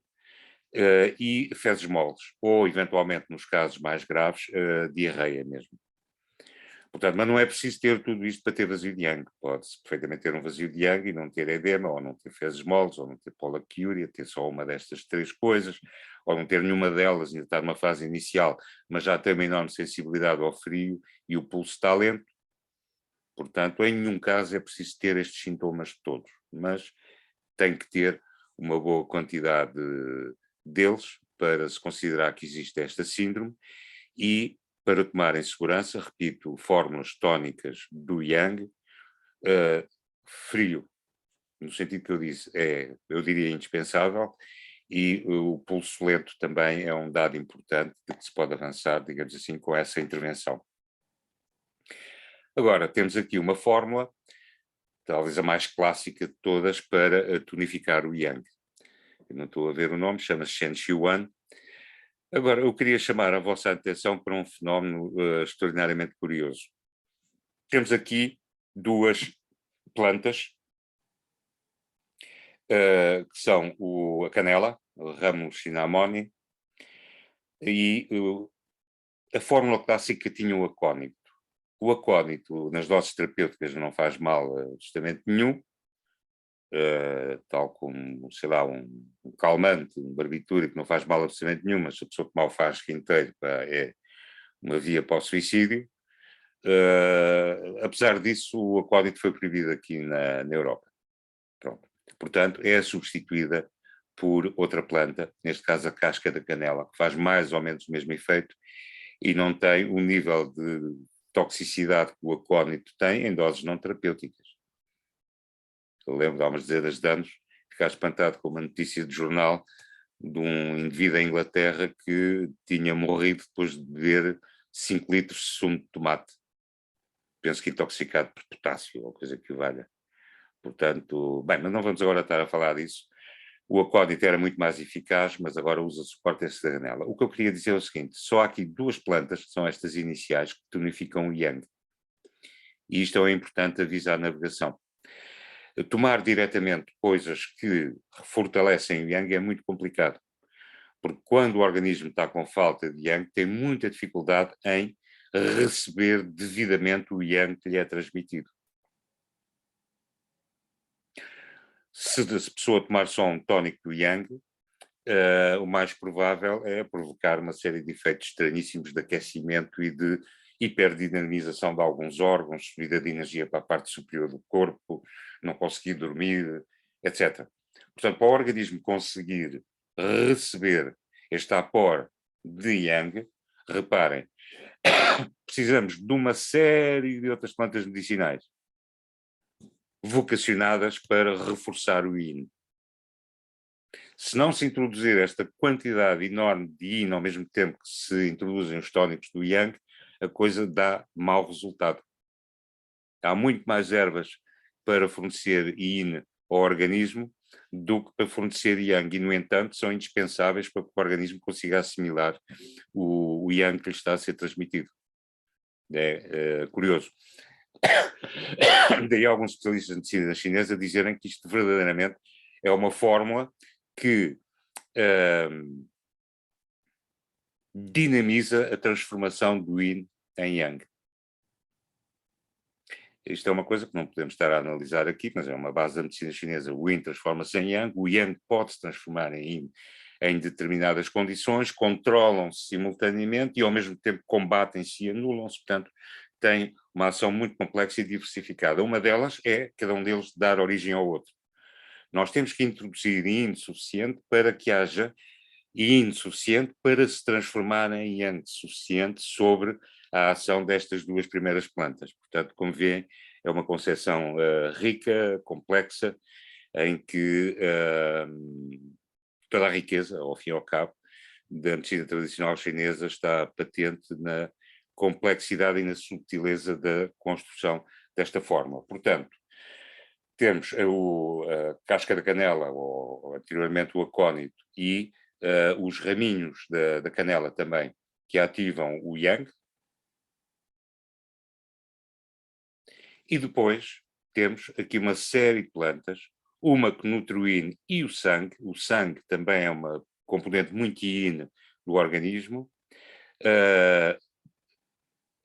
e fezes moles, ou, eventualmente, nos casos mais graves, diarreia mesmo. Portanto, mas não é preciso ter tudo isto para ter vazio de Yang. Pode-se perfeitamente ter um vazio de Yang e não ter edema, ou não ter fezes moles, ou não ter polaquiúria, ter só uma destas três coisas, ou não ter nenhuma delas, ainda está numa fase inicial, mas já tem uma enorme sensibilidade ao frio e o pulso está lento. Portanto, em nenhum caso é preciso ter estes sintomas todos, mas tem que ter uma boa quantidade deles para se considerar que existe esta síndrome e para tomar em segurança, repito, fórmulas tónicas do Yang, frio, no sentido que eu disse, eu diria indispensável, e o pulso lento também é um dado importante de que se pode avançar, digamos assim, com essa intervenção. Agora, temos aqui uma fórmula, talvez a mais clássica de todas, para tonificar o Yang. Eu não estou a ver o nome, chama-se Shen Xiuan. Agora, eu queria chamar a vossa atenção para um fenómeno extraordinariamente curioso. Temos aqui duas plantas, que são a canela, o ramo Cinnamomum, e a fórmula clássica tinha o acónito. O acónito, nas doses terapêuticas, não faz mal justamente nenhum, tal como, sei lá, um calmante, um barbitúrico, não faz mal absolutamente nenhum, mas se a pessoa tomar o frasco inteiro, é uma via para o suicídio. Apesar disso, o acónito foi proibido aqui na Europa. Pronto. Portanto, é substituída por outra planta, neste caso a casca da canela, que faz mais ou menos o mesmo efeito e não tem o nível de toxicidade que o acónito tem em doses não terapêuticas. Eu lembro de há umas dezenas de anos ficar espantado com uma notícia de jornal de um indivíduo em Inglaterra que tinha morrido depois de beber 5 litros de sumo de tomate. Penso que intoxicado por potássio ou coisa que o valha. Portanto, bem, mas não vamos agora estar a falar disso. O acónito era muito mais eficaz, mas agora usa-se o córtex da canela. O que eu queria dizer é o seguinte, só há aqui duas plantas, que são estas iniciais, que tonificam o Yang. E isto é importante avisar a navegação. Tomar diretamente coisas que fortalecem o Yang é muito complicado, porque quando o organismo está com falta de Yang, tem muita dificuldade em receber devidamente o Yang que lhe é transmitido. Se a pessoa tomar só um tónico do Yang, o mais provável é provocar uma série de efeitos estranhíssimos de aquecimento e de hiperdinamização de alguns órgãos, subida de energia para a parte superior do corpo, não conseguir dormir, etc. Portanto, para o organismo conseguir receber este apor de Yang, reparem, precisamos de uma série de outras plantas medicinais vocacionadas para reforçar o Yin. Se não se introduzir esta quantidade enorme de Yin ao mesmo tempo que se introduzem os tónicos do Yang, a coisa dá mau resultado. Há muito mais ervas para fornecer Yin ao organismo do que para fornecer Yang, e no entanto são indispensáveis para que o organismo consiga assimilar o Yang que lhe está a ser transmitido. É curioso. Daí alguns especialistas de medicina chinesa dizerem que isto verdadeiramente é uma fórmula que dinamiza a transformação do Yin em Yang. Isto é uma coisa que não podemos estar a analisar aqui, mas é uma base da medicina chinesa. O Yin transforma-se em Yang, o Yang pode se transformar em Yin em determinadas condições, controlam-se simultaneamente e ao mesmo tempo combatem-se e anulam-se, portanto tem uma ação muito complexa e diversificada. Uma delas é cada um deles dar origem ao outro. Nós temos que introduzir Yin suficiente para que haja Yin suficiente para se transformar em Yang suficiente sobre a ação destas duas primeiras plantas. Portanto, como vêem, é uma concepção rica, complexa, em que toda a riqueza, ao fim e ao cabo, da medicina tradicional chinesa está patente na complexidade e na subtileza da construção desta fórmula. Portanto, temos a casca da canela, ou anteriormente o acónito, e os raminhos da canela também, que ativam o Yang. E depois temos aqui uma série de plantas, uma que nutre o Yin e o sangue também é uma componente muito Yin do organismo.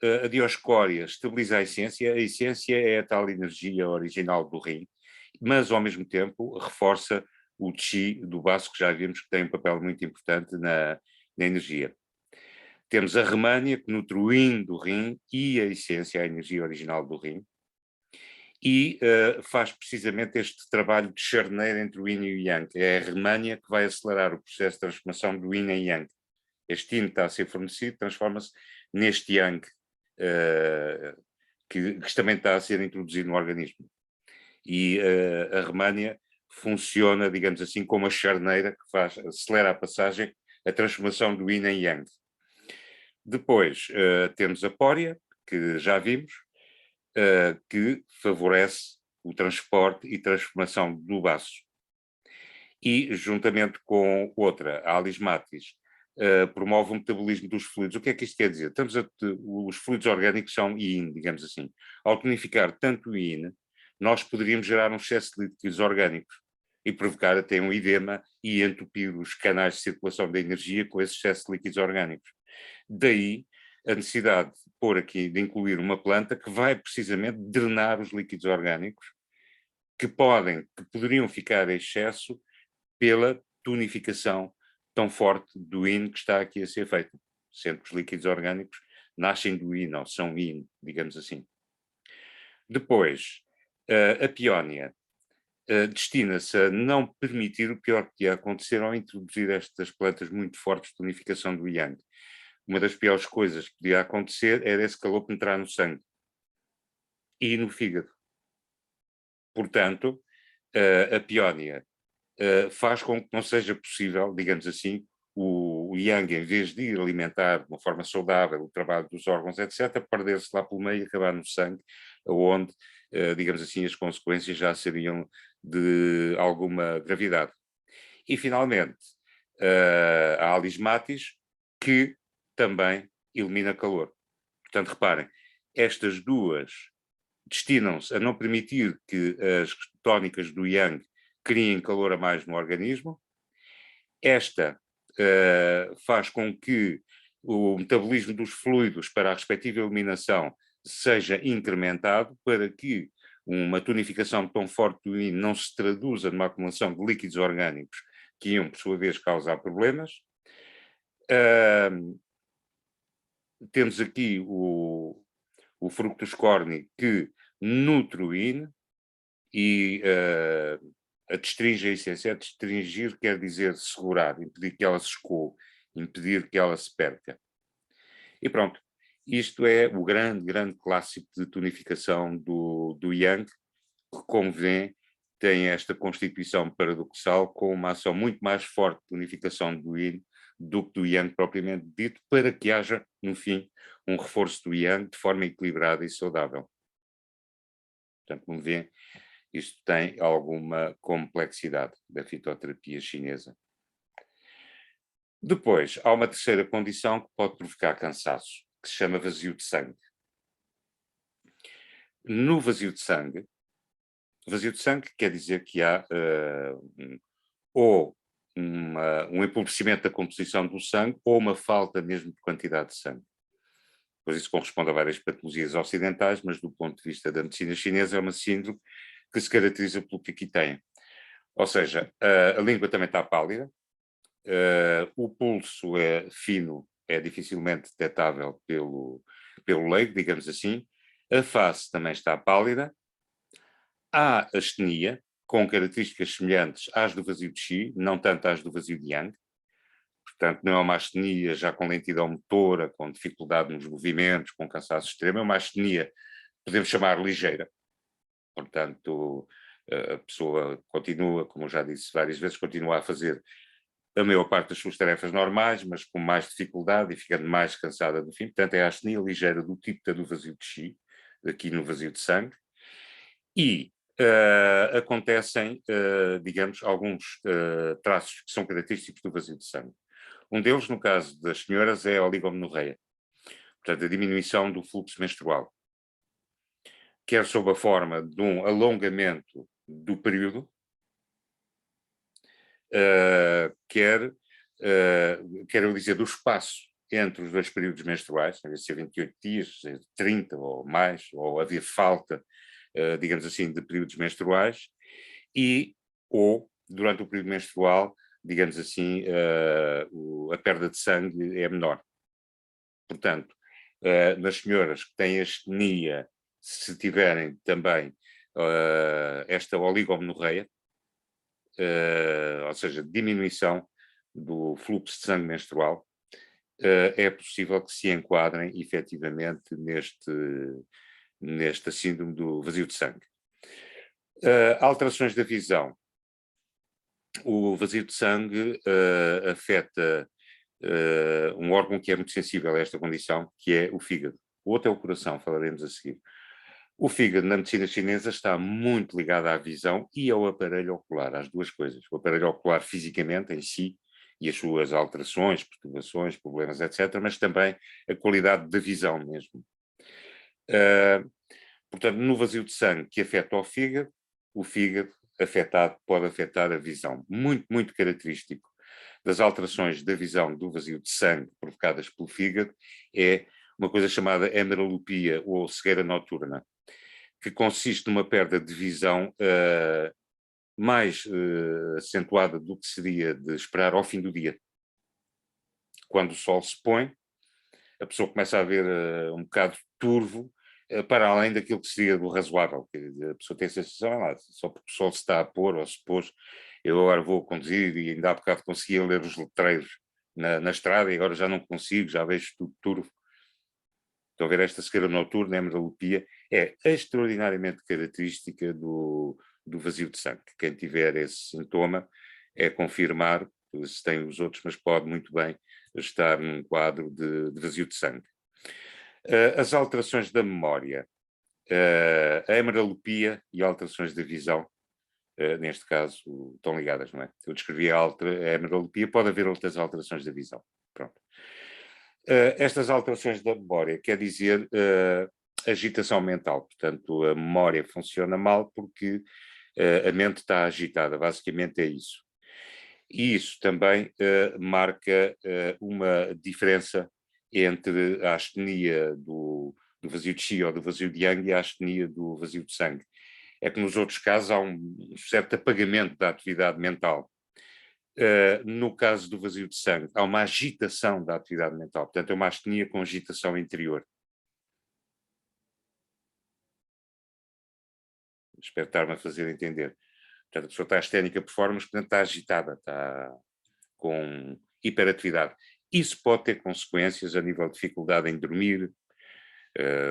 A Dioscória estabiliza a essência é a tal energia original do Yin, mas ao mesmo tempo reforça o Qi do baço, que já vimos que tem um papel muito importante na energia. Temos a Remânia, que nutre o Yin do Yin e a essência, a energia original do Yin. e faz precisamente este trabalho de charneira entre o yin e o yang. É a Rehmannia que vai acelerar o processo de transformação do yin em yang. Este yin está a ser fornecido, transforma-se neste yang que também está a ser introduzido no organismo. E a Rehmannia funciona, digamos assim, como a charneira que acelera a passagem, a transformação do yin em yang. Depois temos a pória, que já vimos, que favorece o transporte e transformação do baço. E, juntamente com outra, a alismatis, promove o metabolismo dos fluidos. O que é que isto quer dizer? Os fluidos orgânicos são yin, digamos assim. Ao tonificar tanto o yin, nós poderíamos gerar um excesso de líquidos orgânicos e provocar até um edema e entupir os canais de circulação da energia com esse excesso de líquidos orgânicos. Daí a necessidade de incluir uma planta que vai precisamente drenar os líquidos orgânicos que poderiam ficar em excesso pela tonificação tão forte do yin que está aqui a ser feita, sendo que os líquidos orgânicos nascem do yin, ou são yin, digamos assim. Depois, a peónia destina-se a não permitir o pior que ia acontecer ao introduzir estas plantas muito fortes de tonificação do yang. Uma das piores coisas que podia acontecer era esse calor penetrar no sangue e no fígado. Portanto, a peónia faz com que não seja possível, digamos assim, o yang, em vez de ir alimentar de uma forma saudável o trabalho dos órgãos, etc., perder-se lá pelo meio e acabar no sangue, onde, digamos assim, as consequências já seriam de alguma gravidade. E, finalmente, a alismatis, que também elimina calor. Portanto, reparem, estas duas destinam-se a não permitir que as tónicas do yang criem calor a mais no organismo. Esta faz com que o metabolismo dos fluidos para a respectiva eliminação seja incrementado para que uma tonificação tão forte do yin não se traduza numa acumulação de líquidos orgânicos que iam, por sua vez, causar problemas. Temos aqui o fructus corni, que nutre o yin, e a destringe a essência. Destringir quer dizer segurar, impedir que ela se escoe, impedir que ela se perca. E pronto, isto é o grande clássico de tonificação do yang, que, como vêem, tem esta constituição paradoxal com uma ação muito mais forte de tonificação do yin do que do yang propriamente dito, para que haja, no fim, um reforço do yang de forma equilibrada e saudável. Portanto, como vêem, isto tem alguma complexidade da fitoterapia chinesa. Depois, há uma terceira condição que pode provocar cansaço, que se chama vazio de sangue. No vazio de sangue quer dizer que há ou um empobrecimento da composição do sangue ou uma falta mesmo de quantidade de sangue. Pois isso corresponde a várias patologias ocidentais, mas do ponto de vista da medicina chinesa é uma síndrome que se caracteriza pelo que aqui tem. Ou seja, a língua também está pálida, o pulso é fino, é dificilmente detectável pelo leigo, digamos assim, a face também está pálida, há astenia, com características semelhantes às do vazio de Qi, não tanto às do vazio de Yang. Portanto, não é uma astenia já com lentidão motora, com dificuldade nos movimentos, com cansaço extremo, é uma astenia, podemos chamar ligeira. Portanto, a pessoa continua, como eu já disse várias vezes, continua a fazer a maior parte das suas tarefas normais, mas com mais dificuldade e ficando mais cansada no fim. Portanto, é a astenia ligeira do tipo da do vazio de Qi, aqui no vazio de sangue. E acontecem, digamos, alguns traços que são característicos do vazio de sangue. Um deles, no caso das senhoras, é a oligomenorreia, portanto, a diminuição do fluxo menstrual, quer sob a forma de um alongamento do período, quer eu dizer, do espaço entre os dois períodos menstruais, às vezes ser 28 dias, 30 ou mais, ou haver falta, digamos assim, de períodos menstruais, ou durante o período menstrual, digamos assim, a perda de sangue é menor. Portanto, nas senhoras que têm astenia, se tiverem também esta oligomenorreia, ou seja, diminuição do fluxo de sangue menstrual, é possível que se enquadrem efetivamente nesta síndrome do vazio de sangue. Alterações da visão. O vazio de sangue afeta um órgão que é muito sensível a esta condição, que é o fígado. O outro é o coração, falaremos a seguir. O fígado, na medicina chinesa, está muito ligado à visão e ao aparelho ocular, às duas coisas. O aparelho ocular fisicamente, em si, e as suas alterações, perturbações, problemas, etc., mas também a qualidade da visão mesmo. Portanto, no vazio de sangue que afeta o fígado afetado pode afetar a visão. Muito, muito característico das alterações da visão do vazio de sangue provocadas pelo fígado é uma coisa chamada hemeralopia ou cegueira noturna, que consiste numa perda de visão mais acentuada do que seria de esperar ao fim do dia. Quando o sol se põe, a pessoa começa a ver um bocado turvo, para além daquilo que seria do razoável. A pessoa tem a sensação, lá, só porque o sol se está a pôr ou se pôs, eu agora vou conduzir e ainda há bocado conseguia ler os letreiros na estrada e agora já não consigo, já vejo tudo turvo. Estão a ver, esta cegueira noturna, a hemeralopia, é extraordinariamente característica do vazio de sangue. Quem tiver esse sintoma é confirmar se tem os outros, mas pode muito bem estar num quadro de vazio de sangue. As alterações da memória, a hemeralopia e alterações da visão, neste caso, estão ligadas, não é? Eu descrevi a hemeralopia, pode haver outras alterações da visão. Pronto. Estas alterações da memória, quer dizer agitação mental, portanto a memória funciona mal porque a mente está agitada, basicamente é isso. E isso também marca uma diferença entre a astenia do vazio de Qi ou do vazio de Yang e a astenia do vazio de sangue. É que nos outros casos há um certo apagamento da atividade mental. No caso do vazio de sangue, há uma agitação da atividade mental, portanto é uma astenia com agitação interior. Espero estar-me a fazer entender. Portanto, a pessoa está asténica por formas, portanto está agitada, está com hiperatividade. Isso pode ter consequências a nível de dificuldade em dormir,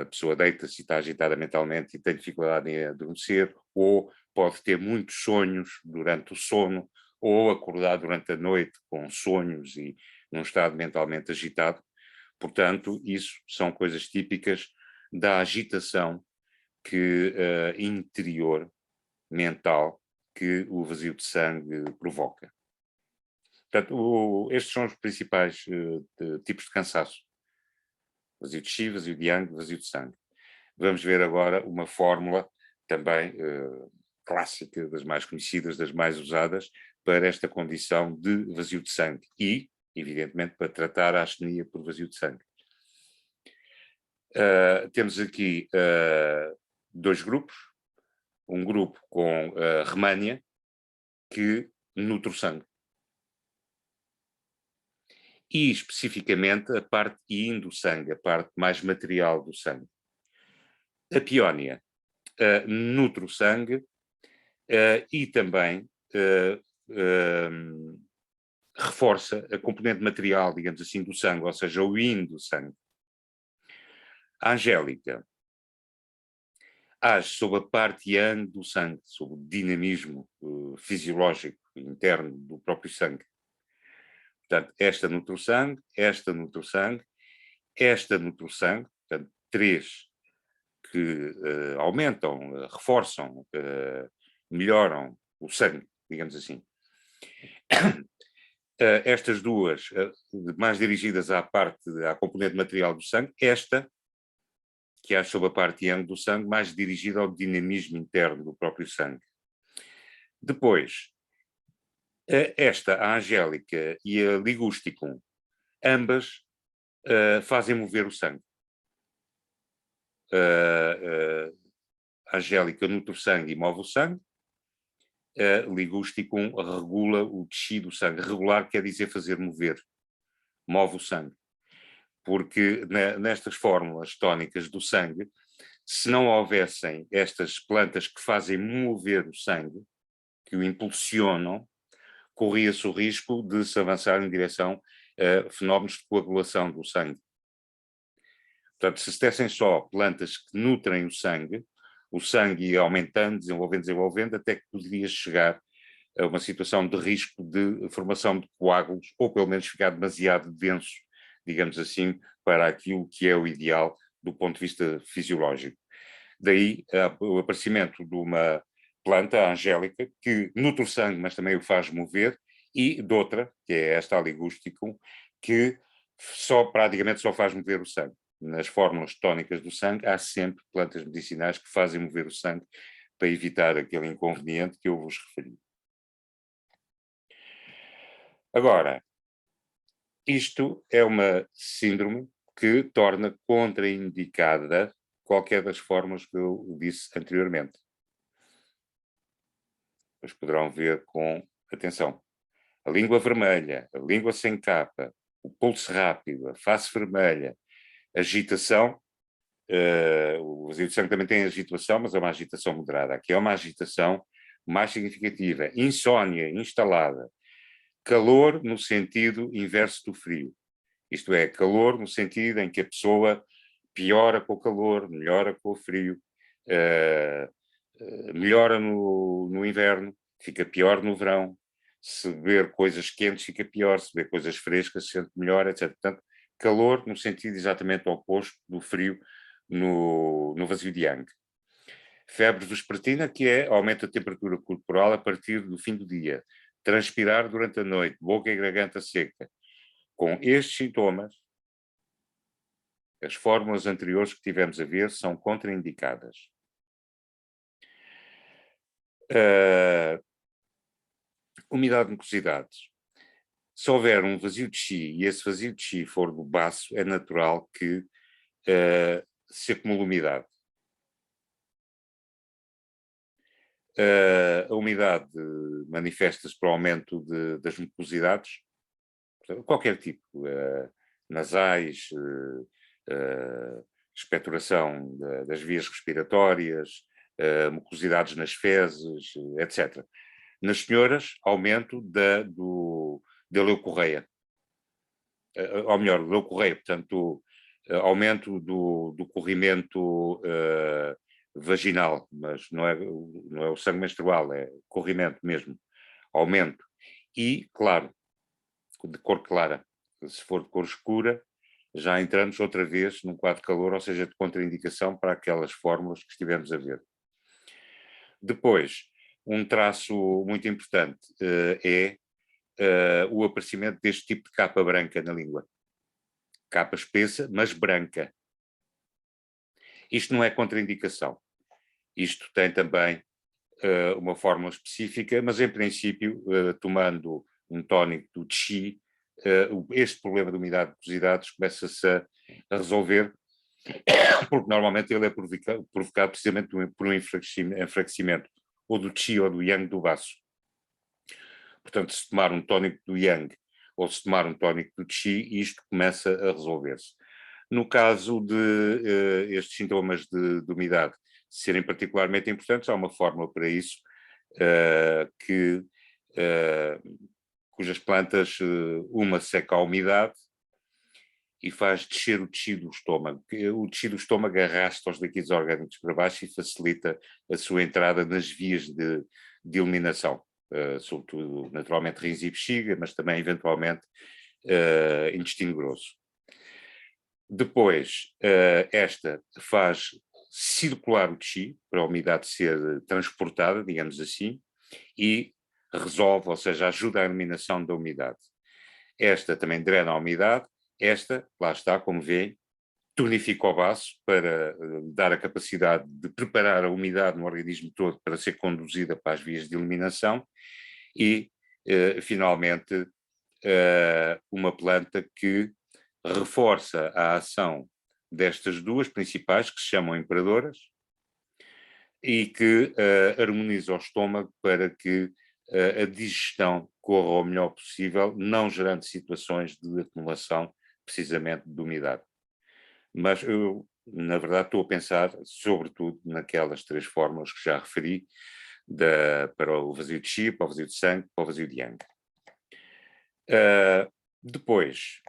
a pessoa deita-se e está agitada mentalmente e tem dificuldade em adormecer, ou pode ter muitos sonhos durante o sono, ou acordar durante a noite com sonhos e num estado mentalmente agitado. Portanto, isso são coisas típicas da agitação interior, mental, que o vazio de sangue provoca. Portanto, estes são os principais tipos de cansaço. Vazio de Qi, vazio de Yang, vazio de sangue. Vamos ver agora uma fórmula também clássica, das mais conhecidas, das mais usadas, para esta condição de vazio de sangue e, evidentemente, para tratar a astenia por vazio de sangue. Temos aqui dois grupos. Um grupo com remânia, que nutre o sangue. E, especificamente, a parte yin do sangue, a parte mais material do sangue. A piónia nutre o sangue e também reforça a componente material, digamos assim, do sangue, ou seja, o yin do sangue. A angélica age sobre a parte yang do sangue, sobre o dinamismo fisiológico interno do próprio sangue. Portanto, esta nutre o sangue, esta nutre o sangue, esta nutre o sangue, portanto, três que aumentam, reforçam, melhoram o sangue, digamos assim. Estas duas, mais dirigidas à componente material do sangue, esta, que age sobre a parte yang do sangue, mais dirigida ao dinamismo interno do próprio sangue. Depois, a angélica e a ligusticum, ambas fazem mover o sangue. A angélica nutre o sangue e move o sangue. A ligusticum regula o Qi do sangue. Regular quer dizer fazer mover. Move o sangue. Porque nestas fórmulas tónicas do sangue se não houvessem estas plantas que fazem mover o sangue, que o impulsionam, corria-se o risco de se avançar em direção a fenómenos de coagulação do sangue. Portanto, se dessem só plantas que nutrem o sangue ia aumentando, desenvolvendo, até que poderia chegar a uma situação de risco de formação de coágulos, ou pelo menos ficar demasiado denso, digamos assim, para aquilo que é o ideal do ponto de vista fisiológico. Daí o aparecimento de uma planta, a angélica, que nutre o sangue, mas também o faz mover, e de outra, que é esta a ligusticum, que praticamente só faz mover o sangue. Nas fórmulas tónicas do sangue há sempre plantas medicinais que fazem mover o sangue para evitar aquele inconveniente que eu vos referi. Agora, isto é uma síndrome que torna contraindicada qualquer das formas que eu disse anteriormente. Mas poderão ver com atenção. A língua vermelha, a língua sem capa, o pulso rápido, a face vermelha, agitação, o vazio de sangue também tem agitação, mas é uma agitação moderada. Aqui é uma agitação mais significativa. Insónia instalada. Calor no sentido inverso do frio. Isto é, calor no sentido em que a pessoa piora com o calor, melhora com o frio, melhora no inverno, fica pior no verão. Se beber coisas quentes fica pior, se beber coisas frescas se sente melhor, etc. Portanto, calor no sentido exatamente oposto do frio no vazio de Yang. Febre vespertina, que é aumento da temperatura corporal a partir do fim do dia. Transpirar durante a noite, boca e garganta seca. Com estes sintomas, as fórmulas anteriores que tivemos a ver são contraindicadas. Umidade e mucosidades. Se houver um vazio de Qi e esse vazio de Qi for do baço, é natural que se acumule umidade. A umidade manifesta-se por aumento das mucosidades, qualquer tipo, nasais, expectoração das vias respiratórias, mucosidades nas fezes, etc. Nas senhoras, aumento da leucorreia, ou melhor, leucorreia, portanto, aumento do corrimento vaginal, mas não é o sangue menstrual, é corrimento mesmo, aumento. E, claro, de cor clara. Se for de cor escura, já entramos outra vez num quadro de calor, ou seja, de contraindicação para aquelas fórmulas que estivemos a ver. Depois, um traço muito importante é o aparecimento deste tipo de capa branca na língua. Capa espessa, mas branca. Isto não é contraindicação. Isto tem também uma fórmula específica, mas em princípio, tomando um tónico do Qi, este problema de umidade e mucosidades começa-se a resolver, porque normalmente ele é provocado precisamente por um enfraquecimento ou do Qi ou do Yang do baço. Portanto, se tomar um tónico do Yang ou se tomar um tónico do Qi, isto começa a resolver-se. No caso de estes sintomas de umidade serem particularmente importantes, há uma fórmula para isso, cujas plantas, uma seca a umidade e faz descer o tecido do estômago. O tecido do estômago arrasta os líquidos orgânicos para baixo e facilita a sua entrada nas vias de eliminação, sobretudo, naturalmente, rins e bexiga, mas também, eventualmente, intestino grosso. Depois, esta faz circular o Qi, para a umidade ser transportada, digamos assim, e resolve, ou seja, ajuda a eliminação da umidade. Esta também drena a umidade, esta, lá está, como vê, tonifica o baço para dar a capacidade de preparar a umidade no organismo todo para ser conduzida para as vias de eliminação e, finalmente, uma planta que reforça a ação destas duas principais, que se chamam imperadoras, e que harmoniza o estômago para que a digestão corra o melhor possível, não gerando situações de acumulação precisamente de umidade. Mas eu na verdade estou a pensar sobretudo naquelas 3 fórmulas que já referi, para o vazio de Qi, para o vazio de sangue, para o vazio de Yang. Depois,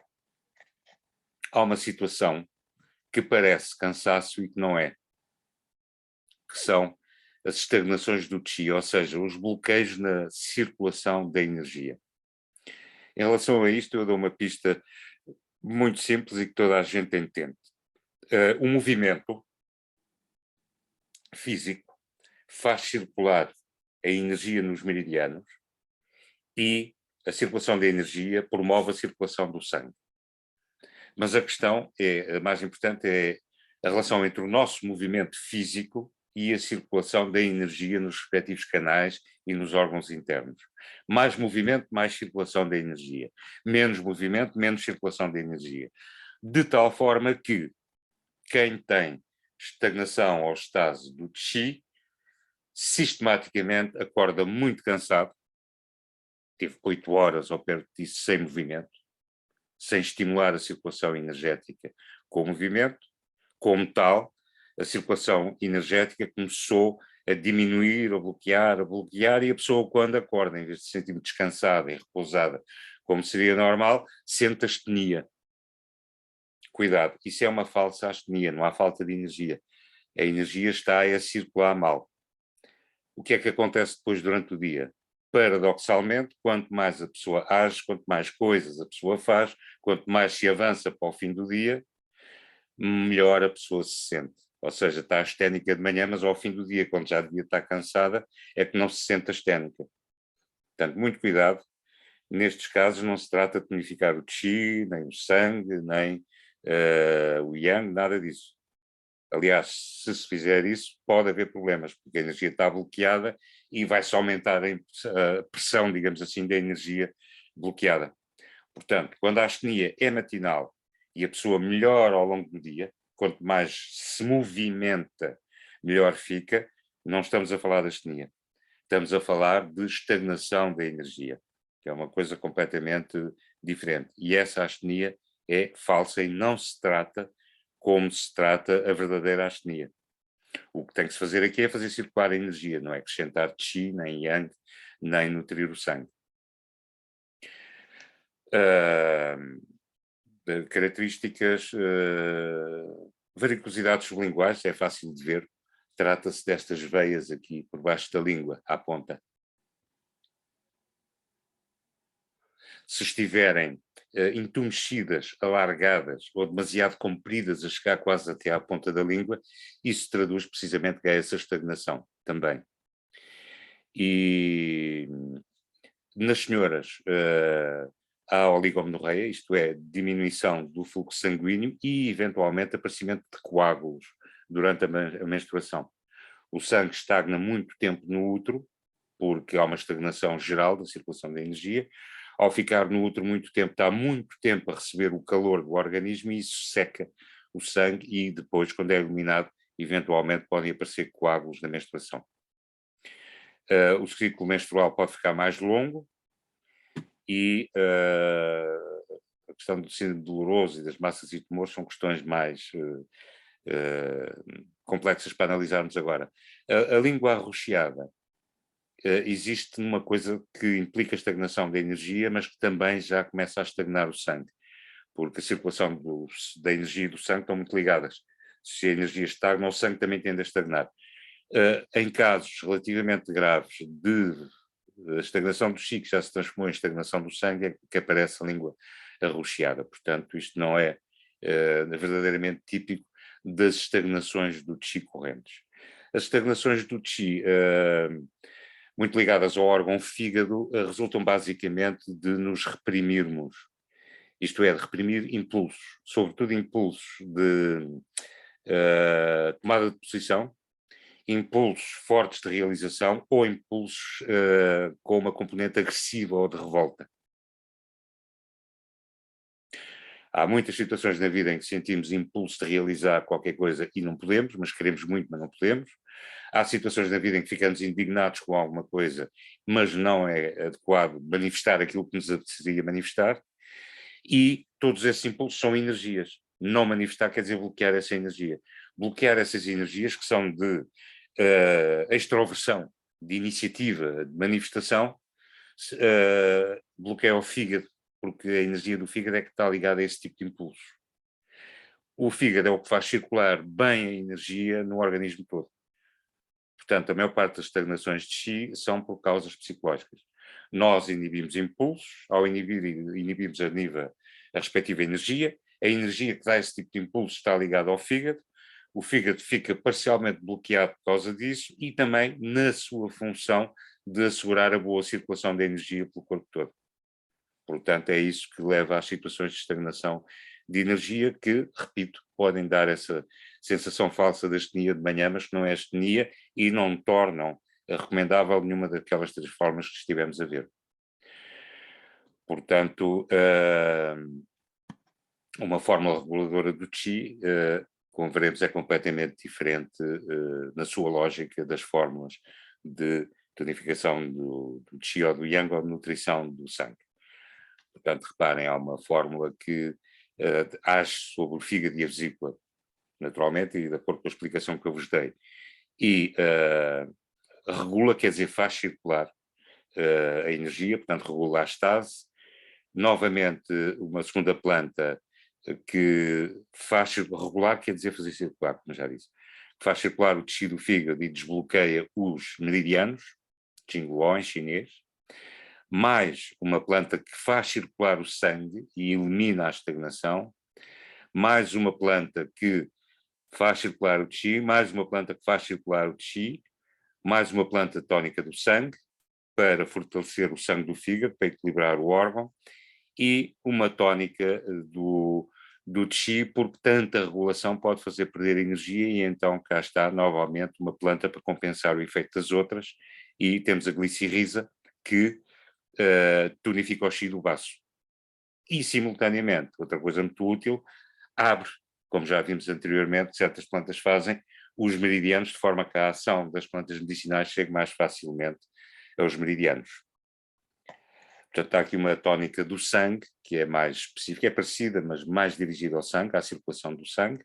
há uma situação que parece cansaço e que não é, que são as estagnações do Qi, ou seja, os bloqueios na circulação da energia. Em relação a isto, eu dou uma pista muito simples e que toda a gente entende. O movimento físico faz circular a energia nos meridianos e a circulação da energia promove a circulação do sangue. Mas a questão, a mais importante, é a relação entre o nosso movimento físico e a circulação da energia nos respectivos canais e nos órgãos internos. Mais movimento, mais circulação da energia. Menos movimento, menos circulação da energia. De tal forma que quem tem estagnação ou estase do Qi, sistematicamente acorda muito cansado, teve 8 horas ou perto disso sem movimento, sem estimular a circulação energética com o movimento, como tal, a circulação energética começou a diminuir, a bloquear, e a pessoa, quando acorda, em vez de se sentir descansada e repousada, como seria normal, sente astenia. Cuidado, isso é uma falsa astenia, não há falta de energia. A energia está a circular mal. O que é que acontece depois durante o dia? Paradoxalmente, quanto mais a pessoa age, quanto mais coisas a pessoa faz, quanto mais se avança para o fim do dia, melhor a pessoa se sente. Ou seja, está asténica de manhã, mas ao fim do dia, quando já devia estar cansada, é que não se sente asténica. Portanto, muito cuidado. Nestes casos não se trata de tonificar o Qi, nem o sangue, nem o Yang, nada disso. Aliás, se fizer isso, pode haver problemas, porque a energia está bloqueada e vai-se aumentar a pressão, digamos assim, da energia bloqueada. Portanto, quando a astenia é matinal e a pessoa melhora ao longo do dia, quanto mais se movimenta, melhor fica, não estamos a falar de astenia. Estamos a falar de estagnação da energia, que é uma coisa completamente diferente. E essa astenia é falsa e não se trata como se trata a verdadeira astenia. O que tem que se fazer aqui é fazer circular a energia, não é acrescentar Qi, nem Yang, nem nutrir o sangue. Características, varicosidades sublinguais, é fácil de ver. Trata-se destas veias aqui por baixo da língua, à ponta. Se estiverem entumecidas, alargadas ou demasiado compridas a chegar quase até à ponta da língua, isso traduz precisamente a essa estagnação também. E nas senhoras há oligomenorreia, isto é, diminuição do fluxo sanguíneo e eventualmente aparecimento de coágulos durante a menstruação. O sangue estagna muito tempo no útero, porque há uma estagnação geral da circulação da energia. Ao ficar no útero muito tempo, está muito tempo a receber o calor do organismo e isso seca o sangue e depois, quando é eliminado, eventualmente podem aparecer coágulos na menstruação. O ciclo menstrual pode ficar mais longo e a questão do síndrome doloroso e das massas e tumores são questões mais complexas para analisarmos agora. A língua arroxeada existe uma coisa que implica a estagnação da energia, mas que também já começa a estagnar o sangue, porque a circulação da energia e do sangue estão muito ligadas. Se a energia estagna, o sangue também tende a estagnar. Em casos relativamente graves de estagnação do Qi, que já se transformou em estagnação do sangue, é que aparece a língua arroxeada. Portanto, isto não é verdadeiramente típico das estagnações do Qi correntes. As estagnações do Qi muito ligadas ao órgão fígado, resultam basicamente de nos reprimirmos, isto é, de reprimir impulsos, sobretudo impulsos de tomada de posição, impulsos fortes de realização ou impulsos com uma componente agressiva ou de revolta. Há muitas situações na vida em que sentimos impulso de realizar qualquer coisa e não podemos, mas queremos muito, mas não podemos. Há situações na vida em que ficamos indignados com alguma coisa, mas não é adequado manifestar aquilo que nos apeteceria manifestar. E todos esses impulsos são energias. Não manifestar quer dizer bloquear essa energia. Bloquear essas energias que são de extroversão, de iniciativa, de manifestação, bloqueia o fígado, porque a energia do fígado é que está ligada a esse tipo de impulsos. O fígado é o que faz circular bem a energia no organismo todo. Portanto, a maior parte das estagnações de Qi são por causas psicológicas. Nós inibimos impulsos, ao inibimos a respectiva energia, a energia que dá esse tipo de impulso está ligada ao fígado, o fígado fica parcialmente bloqueado por causa disso e também na sua função de assegurar a boa circulação da energia pelo corpo todo. Portanto, é isso que leva às situações de estagnação de energia que, repito, podem dar essa sensação falsa de astenia de manhã, mas que não é astenia e não tornam recomendável nenhuma daquelas 3 formas que estivemos a ver. Portanto, uma fórmula reguladora do Qi, como veremos, é completamente diferente na sua lógica das fórmulas de tonificação do Qi ou do Yang ou de nutrição do sangue. Portanto, reparem, há uma fórmula que age sobre o fígado e a vesícula, naturalmente, e de acordo com a explicação que eu vos dei. E regula, quer dizer, faz circular a energia, portanto, regula a estase. Novamente, uma segunda planta que faz regular, quer dizer fazer circular, como já disse, que faz circular o tecido do fígado e desbloqueia os meridianos, Qingluo em chinês, mais uma planta que faz circular o sangue e elimina a estagnação, mais uma planta que faz circular o Qi, mais uma planta que faz circular o Qi, mais uma planta tónica do sangue, para fortalecer o sangue do fígado, para equilibrar o órgão, e uma tónica do Qi, porque tanta regulação pode fazer perder energia, e então cá está novamente uma planta para compensar o efeito das outras, e temos a glicirrisa, que tonifica o Qi do baço. E, simultaneamente, outra coisa muito útil, abre, como já vimos anteriormente, certas plantas fazem, os meridianos, de forma que a ação das plantas medicinais chegue mais facilmente aos meridianos. Portanto, está aqui uma tónica do sangue, que é mais específica, é parecida, mas mais dirigida ao sangue, à circulação do sangue,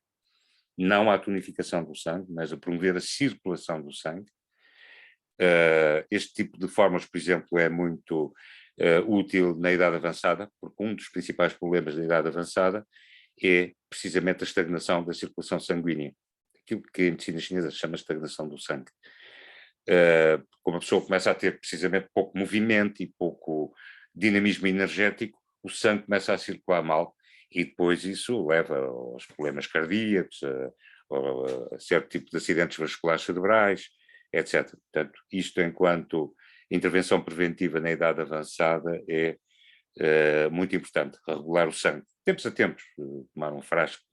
não à tonificação do sangue, mas a promover a circulação do sangue. Este tipo de fórmulas, por exemplo, é muito útil na idade avançada, porque um dos principais problemas da idade avançada é precisamente a estagnação da circulação sanguínea, aquilo que em medicina chinesa se chama estagnação do sangue. Como a pessoa começa a ter precisamente pouco movimento e pouco dinamismo energético, o sangue começa a circular mal e depois isso leva aos problemas cardíacos, a certo tipo de acidentes vasculares cerebrais, etc. Portanto, isto enquanto intervenção preventiva na idade avançada é muito importante, regular o sangue. Tempos a tempos, tomar um frasco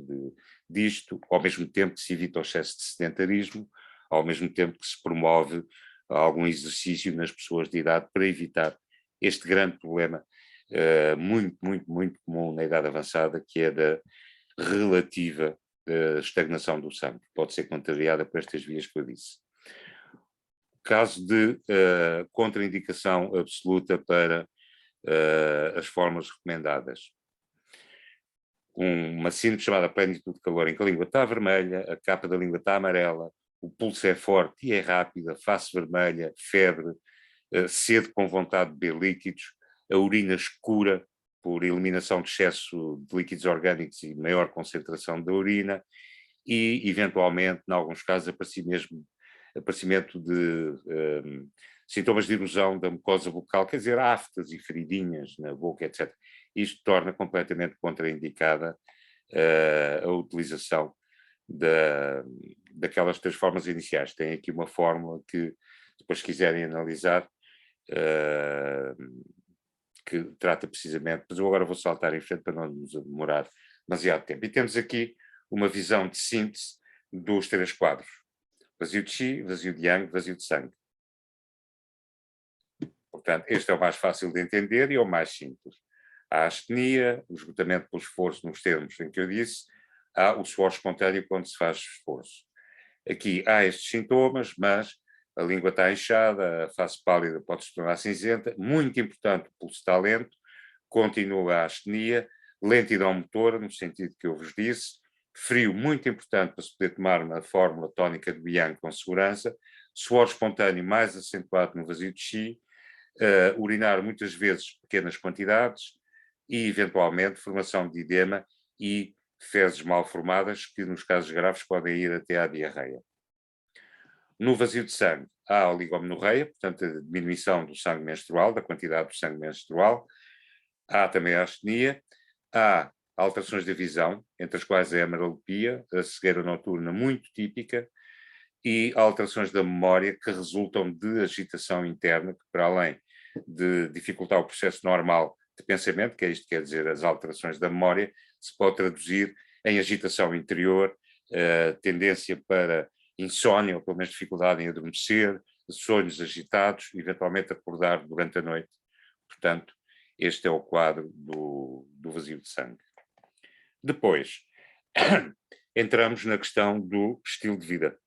disto, ao mesmo tempo que se evita o excesso de sedentarismo, ao mesmo tempo que se promove algum exercício nas pessoas de idade para evitar este grande problema muito, muito, muito comum na idade avançada, que é da relativa estagnação do sangue. Pode ser contrariada por estas vias que eu disse. Caso de contraindicação absoluta para as formas recomendadas. Uma síndrome chamada plenitude de calor, em que a língua está vermelha, a capa da língua está amarela, o pulso é forte e é rápido, a face vermelha, febre, sede com vontade de beber líquidos, a urina escura por eliminação de excesso de líquidos orgânicos e maior concentração da urina e, eventualmente, em alguns casos, aparecimento de sintomas de erosão da mucosa bucal, quer dizer, aftas e feridinhas na boca, etc. Isto torna completamente contraindicada a utilização daquelas 3 formas iniciais. Tem aqui uma fórmula que, depois se quiserem analisar, que trata precisamente, mas eu agora vou saltar em frente para não nos demorar demasiado tempo. E temos aqui uma visão de síntese dos 3 quadros. Vazio de Qi, vazio de Yang, vazio de sangue. Portanto, este é o mais fácil de entender e é o mais simples. Há a astenia, o esgotamento pelo esforço nos termos em que eu disse, há o suor espontâneo quando se faz esforço. Aqui há estes sintomas, mas a língua está inchada, a face pálida pode se tornar cinzenta, muito importante o pulso está lento, continua a astenia, lentidão motora, no sentido que eu vos disse, frio muito importante para se poder tomar uma fórmula tónica de Bianco com segurança, suor espontâneo mais acentuado no vazio de Qi, urinar muitas vezes pequenas quantidades e, eventualmente, formação de edema e fezes mal formadas, que nos casos graves podem ir até à diarreia. No vazio de sangue há oligomenorreia, portanto a diminuição do sangue menstrual, da quantidade do sangue menstrual, há também a astenia, há alterações da visão, entre as quais é a amarelopia, a cegueira noturna muito típica, e alterações da memória que resultam de agitação interna, que para além de dificultar o processo normal de pensamento, que é isto que quer dizer as alterações da memória, se pode traduzir em agitação interior, tendência para insónia, ou pelo menos dificuldade em adormecer, sonhos agitados, eventualmente acordar durante a noite. Portanto, este é o quadro do vazio de sangue. Depois, entramos na questão do estilo de vida.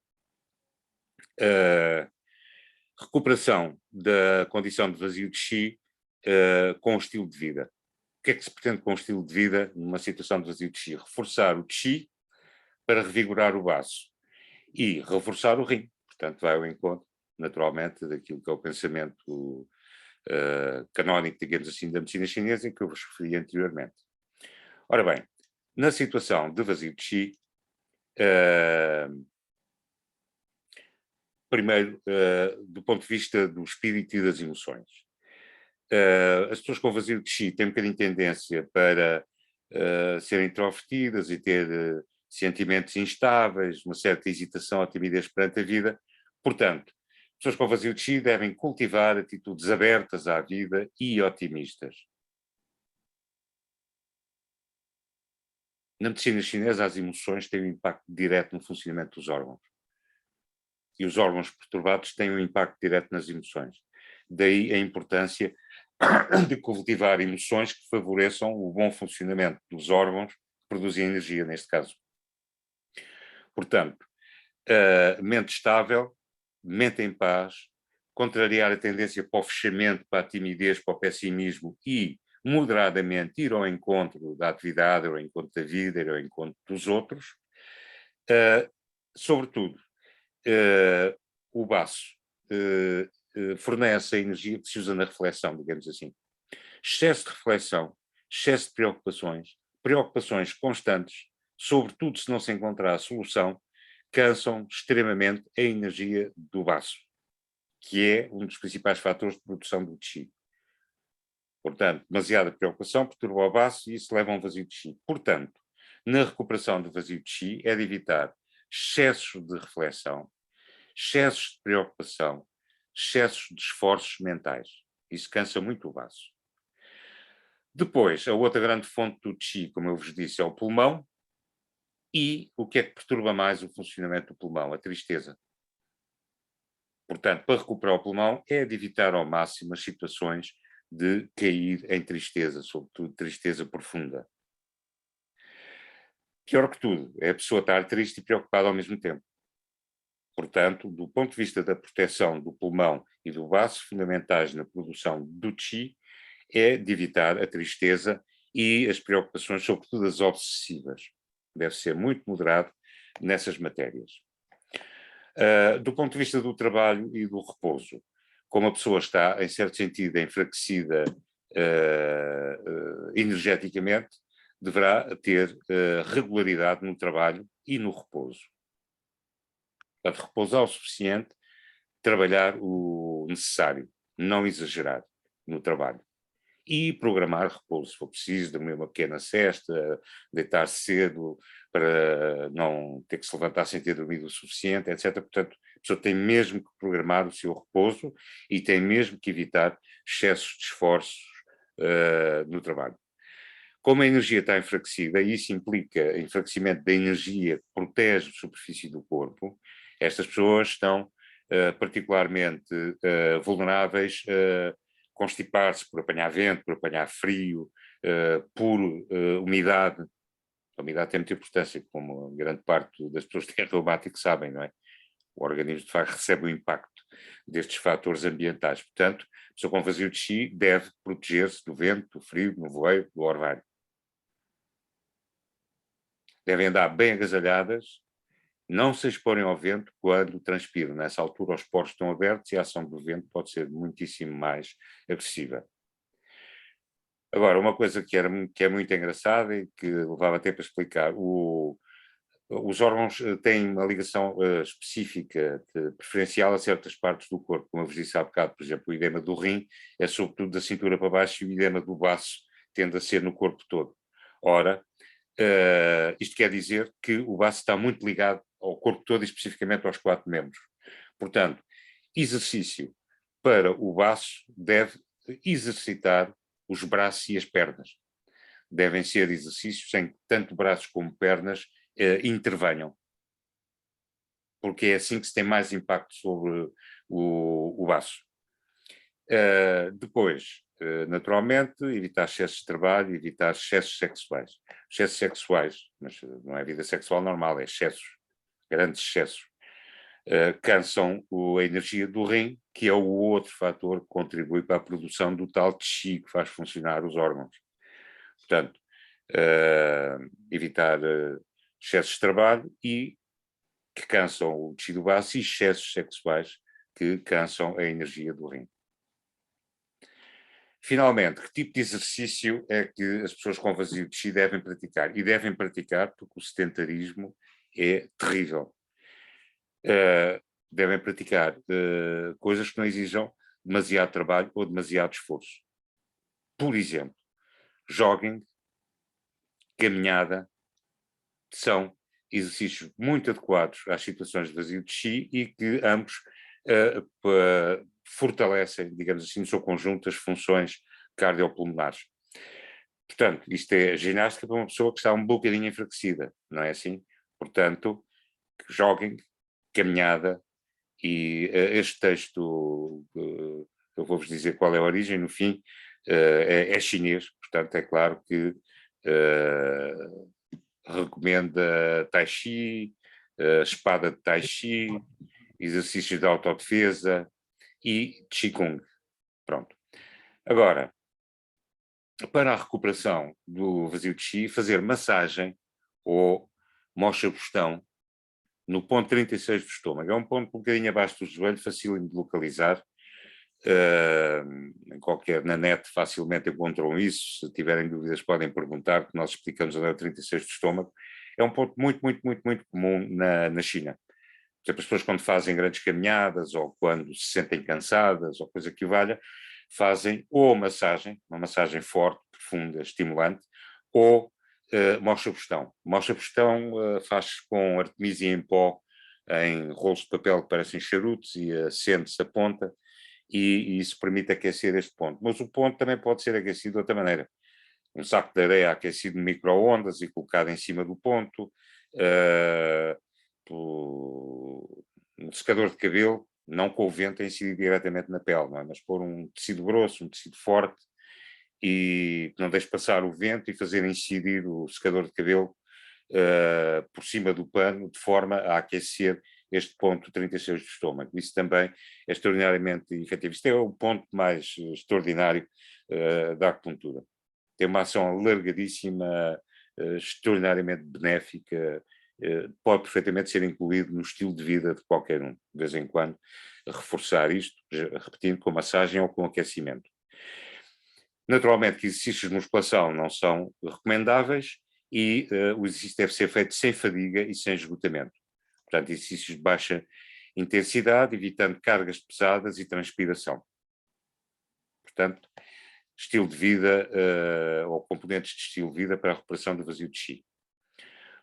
Recuperação da condição de vazio de Qi com o estilo de vida. O que é que se pretende com o estilo de vida numa situação de vazio de Qi? Reforçar o Qi para revigorar o baço e reforçar o rim. Portanto, vai ao encontro, naturalmente, daquilo que é o pensamento canónico, digamos assim, da medicina chinesa, que eu vos referi anteriormente. Ora bem, na situação de vazio de Qi, primeiro, do ponto de vista do espírito e das emoções. As pessoas com vazio de Qi têm um bocadinho de tendência para serem introvertidas e ter sentimentos instáveis, uma certa hesitação ou timidez perante a vida. Portanto, pessoas com vazio de Qi devem cultivar atitudes abertas à vida e otimistas. Na medicina chinesa, as emoções têm um impacto direto no funcionamento dos órgãos. E os órgãos perturbados têm um impacto direto nas emoções. Daí a importância de cultivar emoções que favoreçam o bom funcionamento dos órgãos que produzem energia, neste caso. Portanto, mente estável, mente em paz, contrariar a tendência para o fechamento, para a timidez, para o pessimismo e, moderadamente, ir ao encontro da atividade, ir ao encontro da vida, ir ao encontro dos outros. Sobretudo, o baço fornece a energia que se usa na reflexão, digamos assim. Excesso de reflexão, excesso de preocupações constantes, sobretudo se não se encontrar a solução, cansam extremamente a energia do baço, que é um dos principais fatores de produção do Qi. Portanto, demasiada preocupação perturba o baço e isso leva a um vazio de Qi. Portanto, na recuperação do vazio de Qi é de evitar excessos de reflexão, excessos de preocupação, excessos de esforços mentais. Isso cansa muito o baço. Depois, a outra grande fonte do Qi, como eu vos disse, é o pulmão. E o que é que perturba mais o funcionamento do pulmão? A tristeza. Portanto, para recuperar o pulmão é de evitar ao máximo as situações de cair em tristeza, sobretudo tristeza profunda. Pior que tudo, é a pessoa estar triste e preocupada ao mesmo tempo. Portanto, do ponto de vista da proteção do pulmão e do baço, fundamentais na produção do Qi, é de evitar a tristeza e as preocupações, sobretudo as obsessivas. Deve ser muito moderado nessas matérias. Do ponto de vista do trabalho e do repouso, como a pessoa está, em certo sentido, enfraquecida energeticamente, deverá ter regularidade no trabalho e no repouso. Para repousar o suficiente, trabalhar o necessário, não exagerar no trabalho. E programar repouso, se for preciso, dormir uma pequena sesta, deitar cedo para não ter que se levantar sem ter dormido o suficiente, etc. Portanto, a pessoa tem mesmo que programar o seu repouso e tem mesmo que evitar excessos de esforços no trabalho. Como a energia está enfraquecida, e isso implica enfraquecimento da energia que protege a superfície do corpo, estas pessoas estão particularmente vulneráveis a constipar-se por apanhar vento, por apanhar frio, por umidade. A umidade tem muita importância, como grande parte das pessoas que têm reumático sabem, não é? O organismo, de facto, recebe o impacto destes fatores ambientais. Portanto, a pessoa com vazio de Qi deve proteger-se do vento, do frio, do nevoeiro, do orvalho. Devem andar bem agasalhadas, não se exporem ao vento quando transpiram. Nessa altura os poros estão abertos e a ação do vento pode ser muitíssimo mais agressiva. Agora, uma coisa que é muito engraçada e que levava tempo a explicar, os órgãos têm uma ligação específica, preferencial a certas partes do corpo, como eu vos disse há bocado, por exemplo, o edema do rim é sobretudo da cintura para baixo e o edema do baço tende a ser no corpo todo. Ora, isto quer dizer que o baço está muito ligado ao corpo todo e especificamente aos 4 membros. Portanto, exercício para o baço deve exercitar os braços e as pernas. Devem ser exercícios em que tanto braços como pernas intervenham. Porque é assim que se tem mais impacto sobre o baço. Depois, naturalmente, evitar excessos de trabalho, evitar excessos sexuais. Excessos sexuais, mas não é vida sexual normal, é excessos, grandes excessos. Cansam a energia do rim, que é o outro fator que contribui para a produção do tal qi que faz funcionar os órgãos. Portanto, evitar excessos de trabalho e que cansam o tecido baço e excessos sexuais que cansam a energia do rim. Finalmente, que tipo de exercício é que as pessoas com vazio de chi devem praticar? E devem praticar porque o sedentarismo é terrível. Devem praticar coisas que não exijam demasiado trabalho ou demasiado esforço. Por exemplo, jogging, caminhada, são exercícios muito adequados às situações de vazio de chi e que ambos fortalecem, digamos assim, no seu conjunto, as funções cardiopulmonares. Portanto, isto é ginástica para uma pessoa que está um bocadinho enfraquecida, não é assim? Portanto, jogging, caminhada, e este texto, eu vou-vos dizer qual é a origem, no fim, é chinês, portanto é claro que recomenda Tai Chi, espada de Tai Chi, exercícios de autodefesa e Qigong. Pronto. Agora, para a recuperação do vazio de Qi, fazer massagem ou moxa-bustão no ponto 36 do estômago. É um ponto um bocadinho abaixo do joelho, facílimo de localizar. Na net facilmente encontram isso. Se tiverem dúvidas podem perguntar, que nós explicamos onde é o 36 do estômago. É um ponto muito, muito, muito, muito comum na China. Por exemplo, as pessoas quando fazem grandes caminhadas ou quando se sentem cansadas ou coisa que o valha, fazem ou uma massagem forte, profunda, estimulante, ou moxa-bustão. Moxa-bustão faz-se com artemisia em pó, em rolos de papel que parecem charutos e acende-se a ponta e isso permite aquecer este ponto. Mas o ponto também pode ser aquecido de outra maneira. Um saco de areia aquecido no micro-ondas e colocado em cima do ponto, um secador de cabelo, não com o vento a incidir diretamente na pele, não é? Mas pôr um tecido grosso, um tecido forte e não deixe passar o vento e fazer incidir o secador de cabelo por cima do pano, de forma a aquecer este ponto 36 do estômago. Isso também é extraordinariamente efetivo. Isto é o ponto mais extraordinário da acupuntura. Tem uma ação alargadíssima, extraordinariamente benéfica, pode perfeitamente ser incluído no estilo de vida de qualquer um, de vez em quando, reforçar isto, repetindo, com massagem ou com aquecimento. Naturalmente que exercícios de musculação não são recomendáveis e o exercício deve ser feito sem fadiga e sem esgotamento. Portanto, exercícios de baixa intensidade, evitando cargas pesadas e transpiração. Portanto, estilo de vida ou componentes de estilo de vida para a recuperação do vazio de Qi.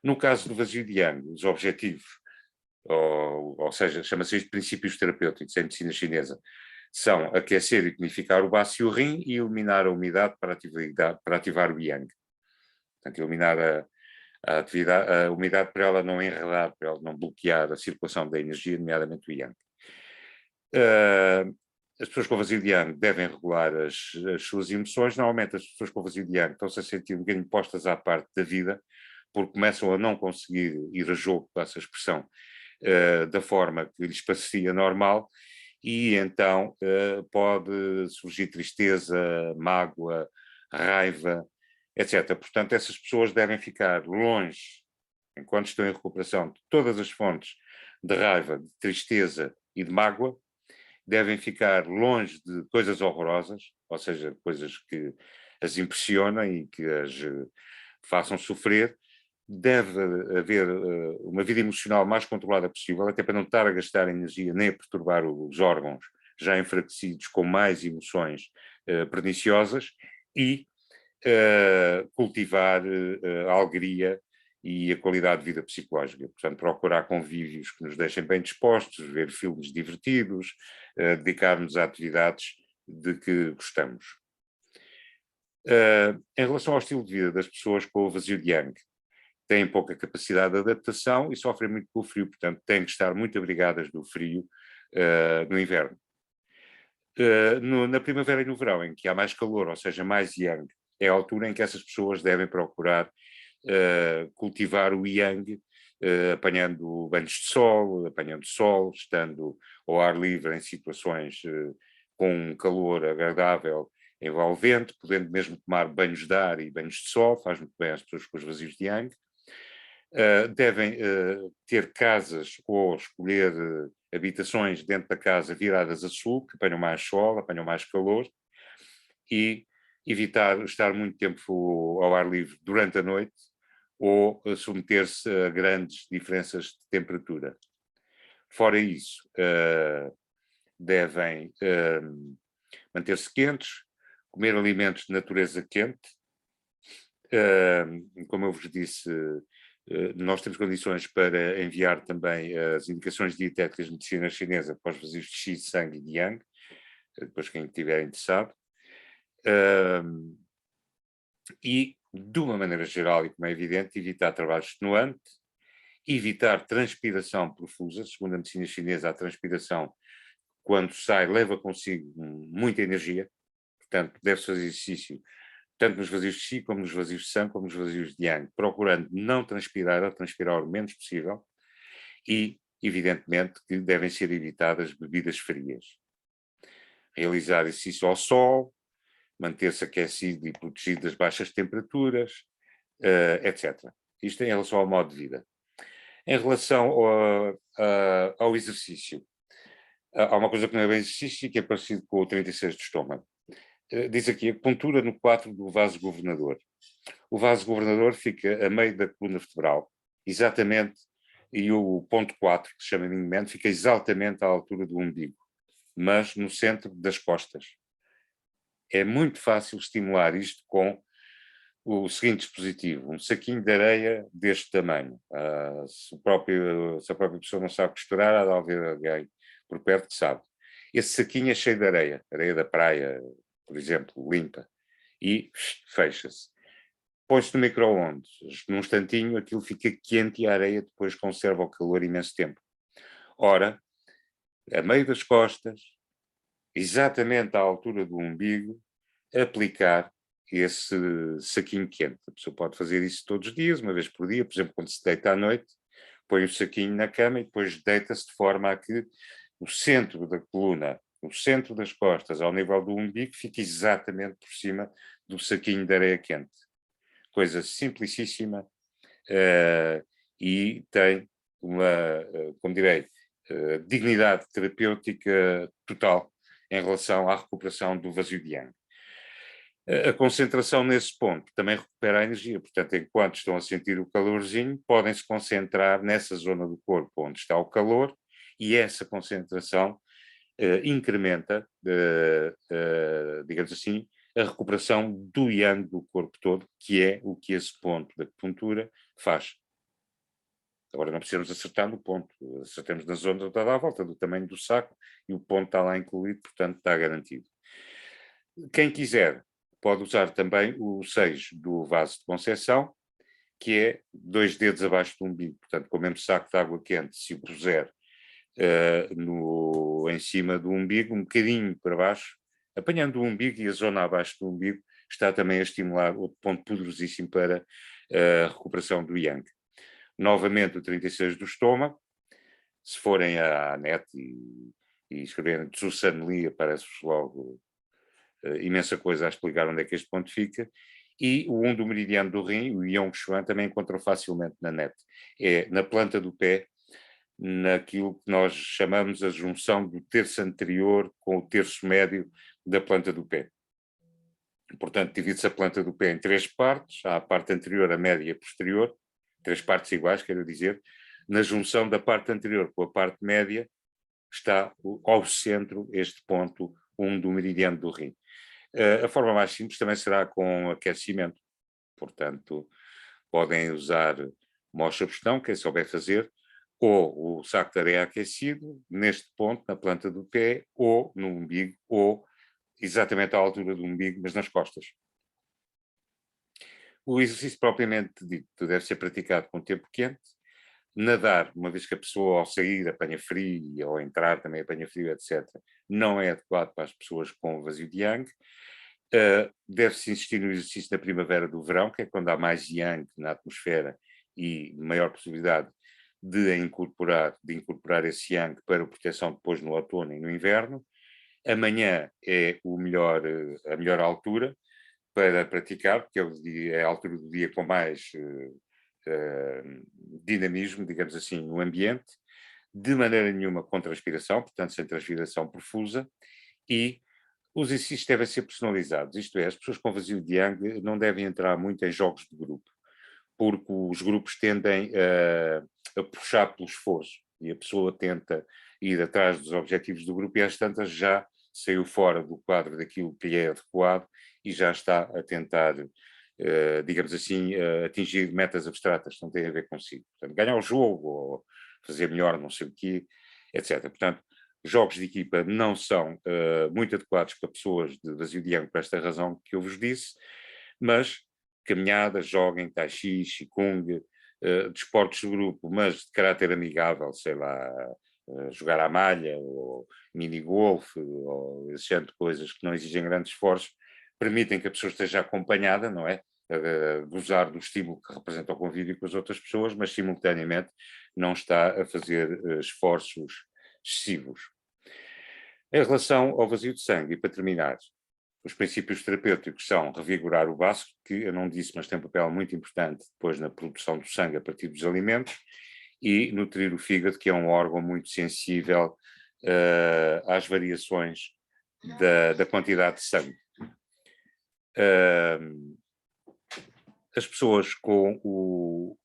No caso do vazio de Yang, os objetivos, ou seja, chama-se isto de princípios terapêuticos em medicina chinesa, são aquecer e tonificar o baço e o rim e eliminar a umidade para ativar o Yang. Portanto, eliminar a umidade para ela não enredar, para ela não bloquear a circulação da energia, nomeadamente o Yang. As pessoas com vazio de Yang devem regular as suas emoções. Normalmente as pessoas com vazio de Yang estão-se a sentir um bocadinho postas à parte da vida, porque começam a não conseguir ir a jogo com essa expressão da forma que lhes parecia normal, e então pode surgir tristeza, mágoa, raiva, etc. Portanto, essas pessoas devem ficar longe enquanto estão em recuperação de todas as fontes de raiva, de tristeza e de mágoa, devem ficar longe de coisas horrorosas, ou seja, coisas que as impressionem e que as façam sofrer. Deve haver uma vida emocional mais controlada possível, até para não estar a gastar energia nem a perturbar os órgãos já enfraquecidos com mais emoções perniciosas, e cultivar a alegria e a qualidade de vida psicológica. Portanto, procurar convívios que nos deixem bem dispostos, ver filmes divertidos, dedicar-nos a atividades de que gostamos. Em relação ao estilo de vida das pessoas com o vazio de Yang, têm pouca capacidade de adaptação e sofrem muito com o frio, portanto, têm que estar muito abrigadas do frio no inverno. Na primavera e no verão, em que há mais calor, ou seja, mais Yang, é a altura em que essas pessoas devem procurar cultivar o Yang, apanhando banhos de sol, apanhando sol, estando ao ar livre em situações com um calor agradável, envolvente, podendo mesmo tomar banhos de ar e banhos de sol, faz muito bem às pessoas com os vazios de Yang. Devem ter casas ou escolher habitações dentro da casa viradas a sul, que apanham mais sol, apanham mais calor, e evitar estar muito tempo ao ar livre durante a noite ou submeter-se a grandes diferenças de temperatura. Fora isso, devem manter-se quentes, comer alimentos de natureza quente. Como eu vos disse, nós temos condições para enviar também as indicações dietéticas de medicina chinesa para os vazios de Qi, Sangue e de Yang, depois quem estiver interessado. E, de uma maneira geral, e como é evidente, evitar trabalho extenuante, evitar transpiração profusa. Segundo a medicina chinesa, a transpiração, quando sai, leva consigo muita energia, portanto, deve-se fazer exercício tanto nos vazios de Qi, como nos vazios de Sangue, como nos vazios de Yang, procurando não transpirar, ou transpirar o menos possível, e, evidentemente, que devem ser evitadas bebidas frias. Realizar exercício ao sol, manter-se aquecido e protegido das baixas temperaturas, etc. Isto em relação ao modo de vida. Em relação ao exercício, há uma coisa que não é bem exercício, que é parecido com o 36 do estômago. Diz aqui, acupuntura no 4 do vaso governador. O vaso governador fica a meio da coluna vertebral, exatamente, e o ponto 4, que se chama minimamente, fica exatamente à altura do umbigo, mas no centro das costas. É muito fácil estimular isto com o seguinte dispositivo, um saquinho de areia deste tamanho. Se a própria pessoa não sabe costurar, há de haver alguém por perto que sabe. Esse saquinho é cheio de areia, areia da praia, por exemplo, limpa, e fecha-se. Põe-se no micro-ondas, num instantinho aquilo fica quente e a areia depois conserva o calor imenso tempo. Ora, a meio das costas, exatamente à altura do umbigo, aplicar esse saquinho quente. A pessoa pode fazer isso todos os dias, uma vez por dia, por exemplo, quando se deita à noite, põe o saquinho na cama e depois deita-se de forma a que o centro da coluna, o centro das costas, ao nível do umbigo, fique exatamente por cima do saquinho de areia quente. Coisa simplicíssima e tem uma, como direi, dignidade terapêutica total em relação à recuperação do vazio de Yang. A concentração nesse ponto também recupera a energia, portanto, enquanto estão a sentir o calorzinho, podem se concentrar nessa zona do corpo onde está o calor, e essa concentração incrementa, digamos assim, a recuperação do Yang do corpo todo, que é o que esse ponto da acupuntura faz. Agora não precisamos acertar no ponto, acertamos na zona toda à volta, do tamanho do saco, e o ponto está lá incluído, portanto está garantido. Quem quiser pode usar também o 6 do vaso de Conceição, que é 2 dedos abaixo do umbigo, portanto com o mesmo saco de água quente, se o puser em cima do umbigo, um bocadinho para baixo, apanhando o umbigo e a zona abaixo do umbigo, está também a estimular outro ponto poderosíssimo para a recuperação do Yang. Novamente o 36 do estômago, se forem à net e escreverem Tsusan Li, aparece-vos logo imensa coisa a explicar onde é que este ponto fica, E o 1 do meridiano do rim, o Yongchuan, também encontram facilmente na net. É na planta do pé, naquilo que nós chamamos a junção do terço anterior com o terço médio da planta do pé. Portanto, divide-se a planta do pé em 3 partes, há a parte anterior, a média e a posterior, 3 partes iguais, quero dizer. Na junção da parte anterior com a parte média está ao centro este ponto 1 do meridiano do rim. A forma mais simples também será com aquecimento. Portanto, podem usar mocha bastão, quem souber fazer, ou o saco de areia aquecido, neste ponto, na planta do pé, ou no umbigo, ou exatamente à altura do umbigo, mas nas costas. O exercício propriamente dito deve ser praticado com tempo quente. Nadar, uma vez que a pessoa ao sair apanha frio, ou entrar também apanha frio, etc., não é adequado para as pessoas com vazio de yang. Deve-se insistir no exercício na primavera do verão, que é quando há mais yang na atmosfera e maior possibilidade de incorporar esse yang para proteção depois no outono e no inverno. Amanhã é a melhor altura para praticar, porque é a altura do dia com mais dinamismo, digamos assim, no ambiente, de maneira nenhuma com transpiração, portanto sem transpiração profusa, e os exercícios devem ser personalizados, isto é, as pessoas com vazio de yang não devem entrar muito em jogos de grupo, porque os grupos tendem a puxar pelo esforço, e a pessoa tenta ir atrás dos objetivos do grupo e às tantas já saiu fora do quadro daquilo que lhe é adequado e já está a tentar, digamos assim, atingir metas abstratas que não têm a ver consigo. Portanto, ganhar o jogo, ou fazer melhor não sei o quê, etc. Portanto, jogos de equipa não são muito adequados para pessoas de vazio de yang por esta razão que eu vos disse, mas caminhadas, joguem, tai chi, qigong, desportos de grupo, mas de caráter amigável, sei lá, jogar à malha, ou mini-golf, ou esse género de coisas que não exigem grandes esforços, permitem que a pessoa esteja acompanhada, não é? Gozar do estímulo que representa o convívio com as outras pessoas, mas simultaneamente não está a fazer esforços excessivos. Em relação ao vazio de sangue, e para terminar, os princípios terapêuticos são revigorar o baço, que eu não disse, mas tem um papel muito importante depois na produção do sangue a partir dos alimentos, e nutrir o fígado, que é um órgão muito sensível às variações da quantidade de sangue. As pessoas com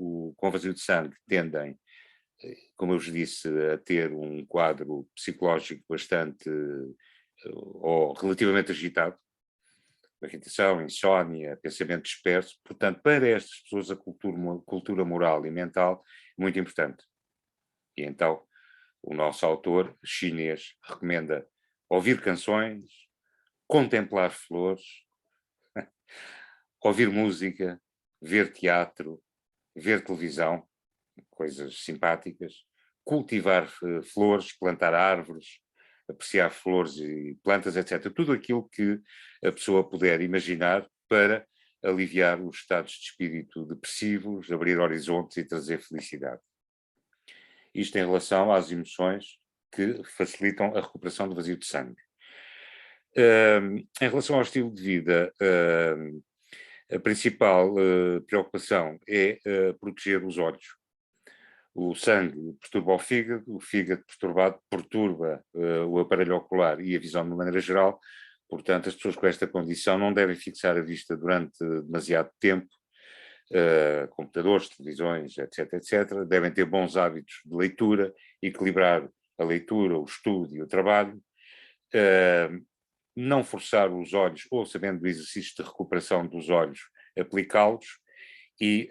vazio de sangue tendem, como eu vos disse, a ter um quadro psicológico bastante ou relativamente agitado, irritação, insónia, pensamento disperso. Portanto, para estas pessoas a cultura moral e mental é muito importante. E então o nosso autor chinês recomenda ouvir canções, contemplar flores, ouvir música, ver teatro, ver televisão, coisas simpáticas, cultivar flores, plantar árvores, apreciar flores e plantas, etc. Tudo aquilo que a pessoa puder imaginar para aliviar os estados de espírito depressivos, abrir horizontes e trazer felicidade. Isto em relação às emoções que facilitam a recuperação do vazio de sangue. Em relação ao estilo de vida, a principal preocupação é proteger os olhos. O sangue perturba o fígado perturbado perturba o aparelho ocular e a visão de maneira geral. Portanto, as pessoas com esta condição não devem fixar a vista durante demasiado tempo, computadores, televisões, etc., etc. Devem ter bons hábitos de leitura, equilibrar a leitura, o estudo e o trabalho, não forçar os olhos, ou sabendo do exercício de recuperação dos olhos, aplicá-los e,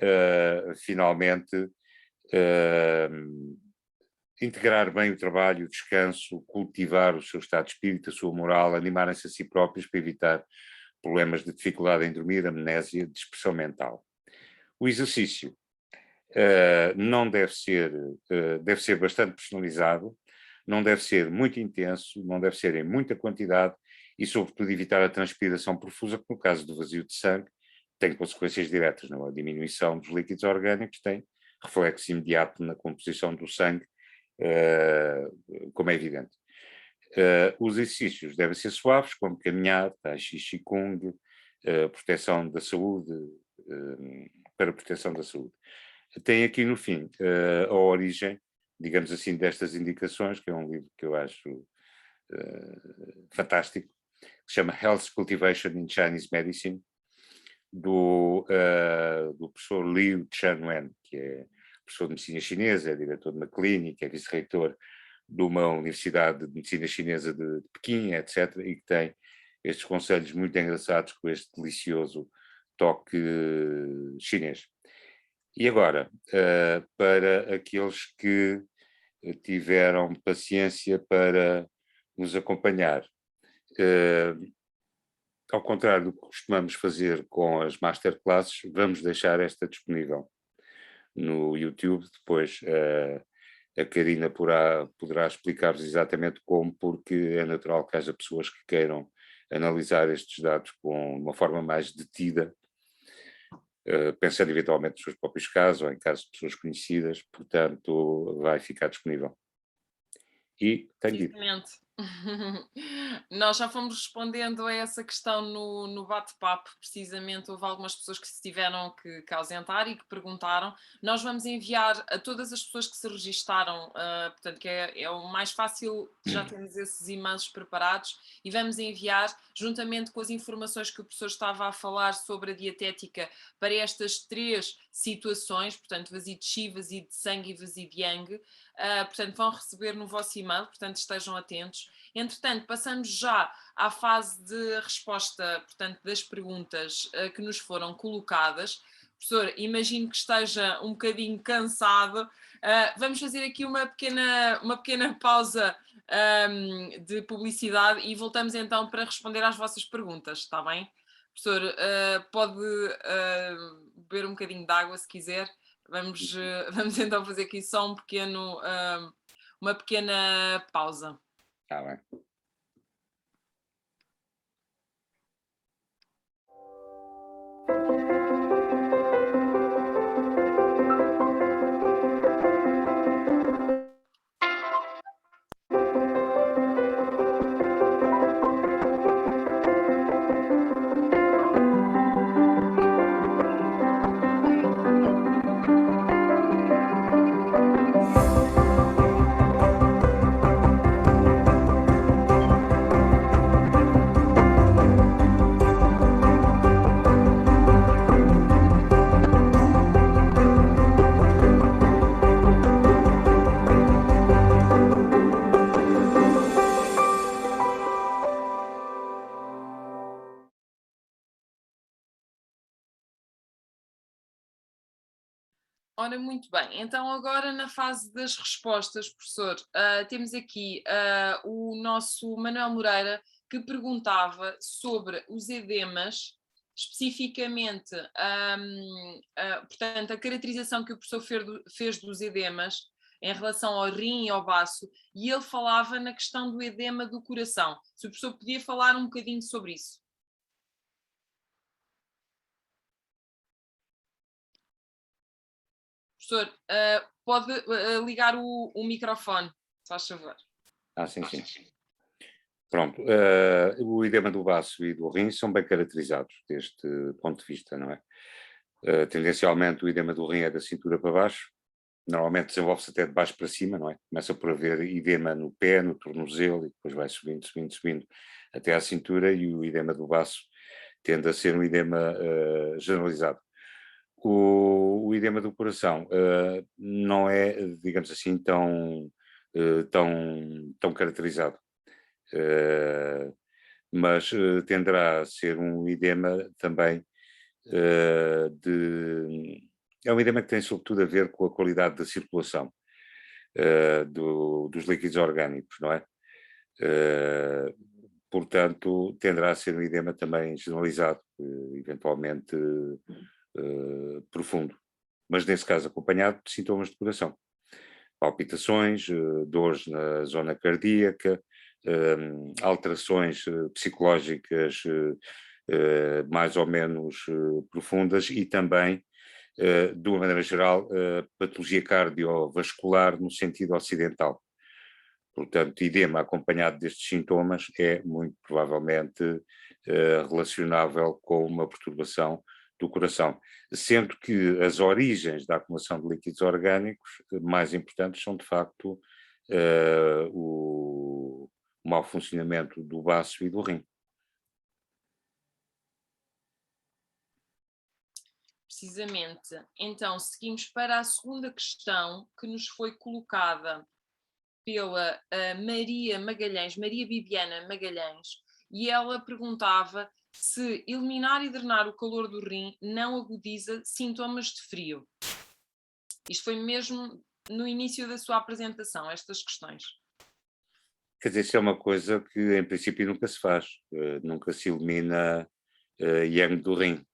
finalmente, integrar bem o trabalho, o descanso, cultivar o seu estado de espírito, a sua moral, animarem-se a si próprios para evitar problemas de dificuldade em dormir, amnésia, dispersão mental. O exercício não deve ser bastante personalizado, não deve ser muito intenso, não deve ser em muita quantidade e, sobretudo, evitar a transpiração profusa, que no caso do vazio de sangue tem consequências diretas, não? A diminuição dos líquidos orgânicos tem reflexo imediato na composição do sangue, como é evidente. Os exercícios devem ser suaves, como caminhar, tai chi, qigong, proteção da saúde, para a proteção da saúde. Tem aqui no fim a origem, digamos assim, destas indicações, que é um livro que eu acho fantástico, que se chama Health Cultivation in Chinese Medicine, do professor Liu Chanwen, que é professor de medicina chinesa, é diretor de uma clínica, é vice-reitor de uma universidade de medicina chinesa de Pequim, etc., e que tem estes conselhos muito engraçados com este delicioso toque chinês. E agora, para aqueles que tiveram paciência para nos acompanhar, ao contrário do que costumamos fazer com as masterclasses, vamos deixar esta disponível no YouTube. Depois a Karina poderá explicar-vos exatamente como, porque é natural que haja pessoas que queiram analisar estes dados com uma forma mais detida, pensando eventualmente nos seus próprios casos ou em casos de pessoas conhecidas. Portanto, vai ficar disponível. E tenho dito. Nós já fomos respondendo a essa questão no bate-papo, precisamente. Houve algumas pessoas que se tiveram que ausentar e que perguntaram. Nós vamos enviar a todas as pessoas que se registaram, portanto, que é o mais fácil, já temos esses e-mails preparados, e vamos enviar, juntamente com as informações que o professor estava a falar sobre a dietética, para estas 3 situações, portanto, vazio de Qi, vazio de sangue e vazio de Yang. Portanto, vão receber no vosso e-mail, portanto, estejam atentos. Entretanto, passamos já à fase de resposta, portanto, das perguntas que nos foram colocadas. Professor, imagino que esteja um bocadinho cansado. Vamos fazer aqui uma pequena pausa de publicidade e voltamos então para responder às vossas perguntas, está bem? Professor, pode beber um bocadinho de água se quiser. Vamos então fazer aqui só uma pequena pausa. Está bem. Ora, muito bem. Então, agora na fase das respostas, professor, temos aqui o nosso Manuel Moreira, que perguntava sobre os edemas, especificamente, portanto, a caracterização que o professor fez dos edemas em relação ao rim e ao baço, e ele falava na questão do edema do coração. Se o professor podia falar um bocadinho sobre isso. Professor, pode ligar o microfone, se faz favor. Sim. Pronto, o edema do baço e do rim são bem caracterizados deste ponto de vista, não é? Tendencialmente o edema do rim é da cintura para baixo, normalmente desenvolve-se até de baixo para cima, não é? Começa por haver edema no pé, no tornozelo, e depois vai subindo até à cintura, e o edema do baço tende a ser um edema generalizado. O edema do coração não é, digamos assim, tão caracterizado, mas tenderá a ser um edema também é um edema que tem sobretudo a ver com a qualidade da circulação dos líquidos orgânicos, não é? Portanto, tenderá a ser um edema também generalizado, eventualmente profundo, mas nesse caso acompanhado de sintomas de coração, palpitações, dores na zona cardíaca, alterações psicológicas mais ou menos profundas, e também, de uma maneira geral, patologia cardiovascular no sentido ocidental. Portanto, edema acompanhado destes sintomas é muito provavelmente relacionável com uma perturbação do coração, sendo que as origens da acumulação de líquidos orgânicos mais importantes são, de facto, o mau funcionamento do baço e do rim. Precisamente. Então, seguimos para a segunda questão que nos foi colocada pela Maria Magalhães, Maria Bibiana Magalhães, e ela perguntava se eliminar e drenar o calor do rim não agudiza sintomas de frio. Isto foi mesmo no início da sua apresentação, estas questões. Quer dizer, isso é uma coisa que, em princípio, nunca se faz. Nunca se elimina yang do rim.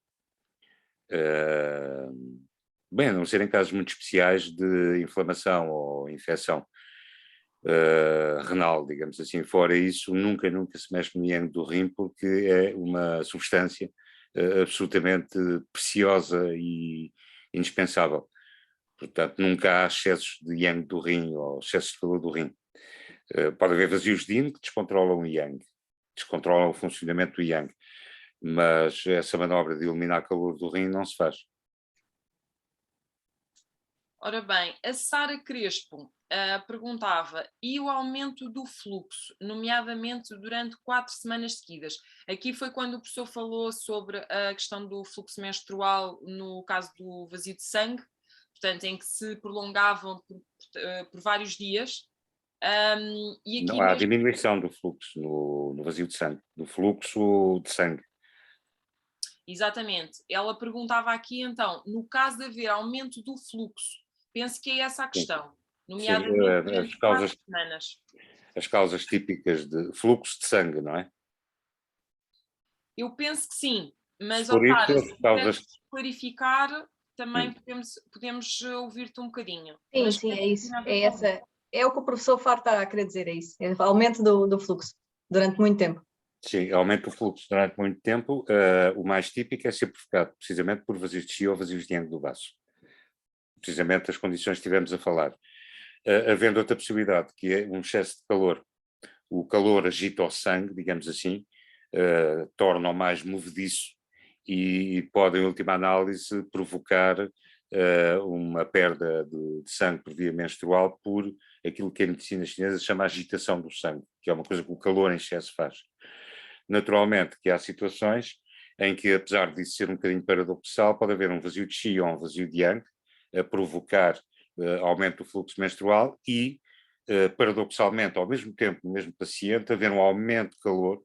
Bem, a não ser em casos muito especiais de inflamação ou infecção renal, digamos assim. Fora isso, nunca se mexe no yang do rim, porque é uma substância absolutamente preciosa e indispensável. Portanto, nunca há excessos de yang do rim ou excessos de calor do rim. Pode haver vazios de yin que descontrolam o yang, descontrolam o funcionamento do yang, mas essa manobra de eliminar calor do rim não se faz. Ora bem, a Sara Crespo perguntava, e o aumento do fluxo, nomeadamente durante 4 semanas seguidas? Aqui foi quando o professor falou sobre a questão do fluxo menstrual no caso do vazio de sangue, portanto, em que se prolongavam por vários dias. E aqui Não há mesmo... diminuição do fluxo no vazio de sangue, do fluxo de sangue. Exatamente. Ela perguntava aqui, então, no caso de haver aumento do fluxo, penso que é essa a questão, nomeadamente durante 4 semanas. As causas típicas de fluxo de sangue, não é? Eu penso que sim, mas, Por isso, se causas... clarificar, também podemos ouvir-te um bocadinho. Sim, Mas sim, é isso. é essa. É o que o professor Faro está a querer dizer, é isso. É o aumento do fluxo durante muito tempo. Sim, aumenta o fluxo durante muito tempo. O mais típico é ser provocado precisamente por vazios de chi ou vazios de yang do baço. Precisamente as condições que estivemos a falar. Havendo outra possibilidade, que é um excesso de calor. O calor agita o sangue, digamos assim, torna-o mais movediço e pode, em última análise, provocar uma perda de sangue por via menstrual por aquilo que a medicina chinesa chama agitação do sangue, que é uma coisa que o calor em excesso faz. Naturalmente que há situações em que, apesar disso ser um bocadinho paradoxal, pode haver um vazio de chi ou um vazio de yang, a provocar aumento do fluxo menstrual e, paradoxalmente, ao mesmo tempo, no mesmo paciente, haver um aumento de calor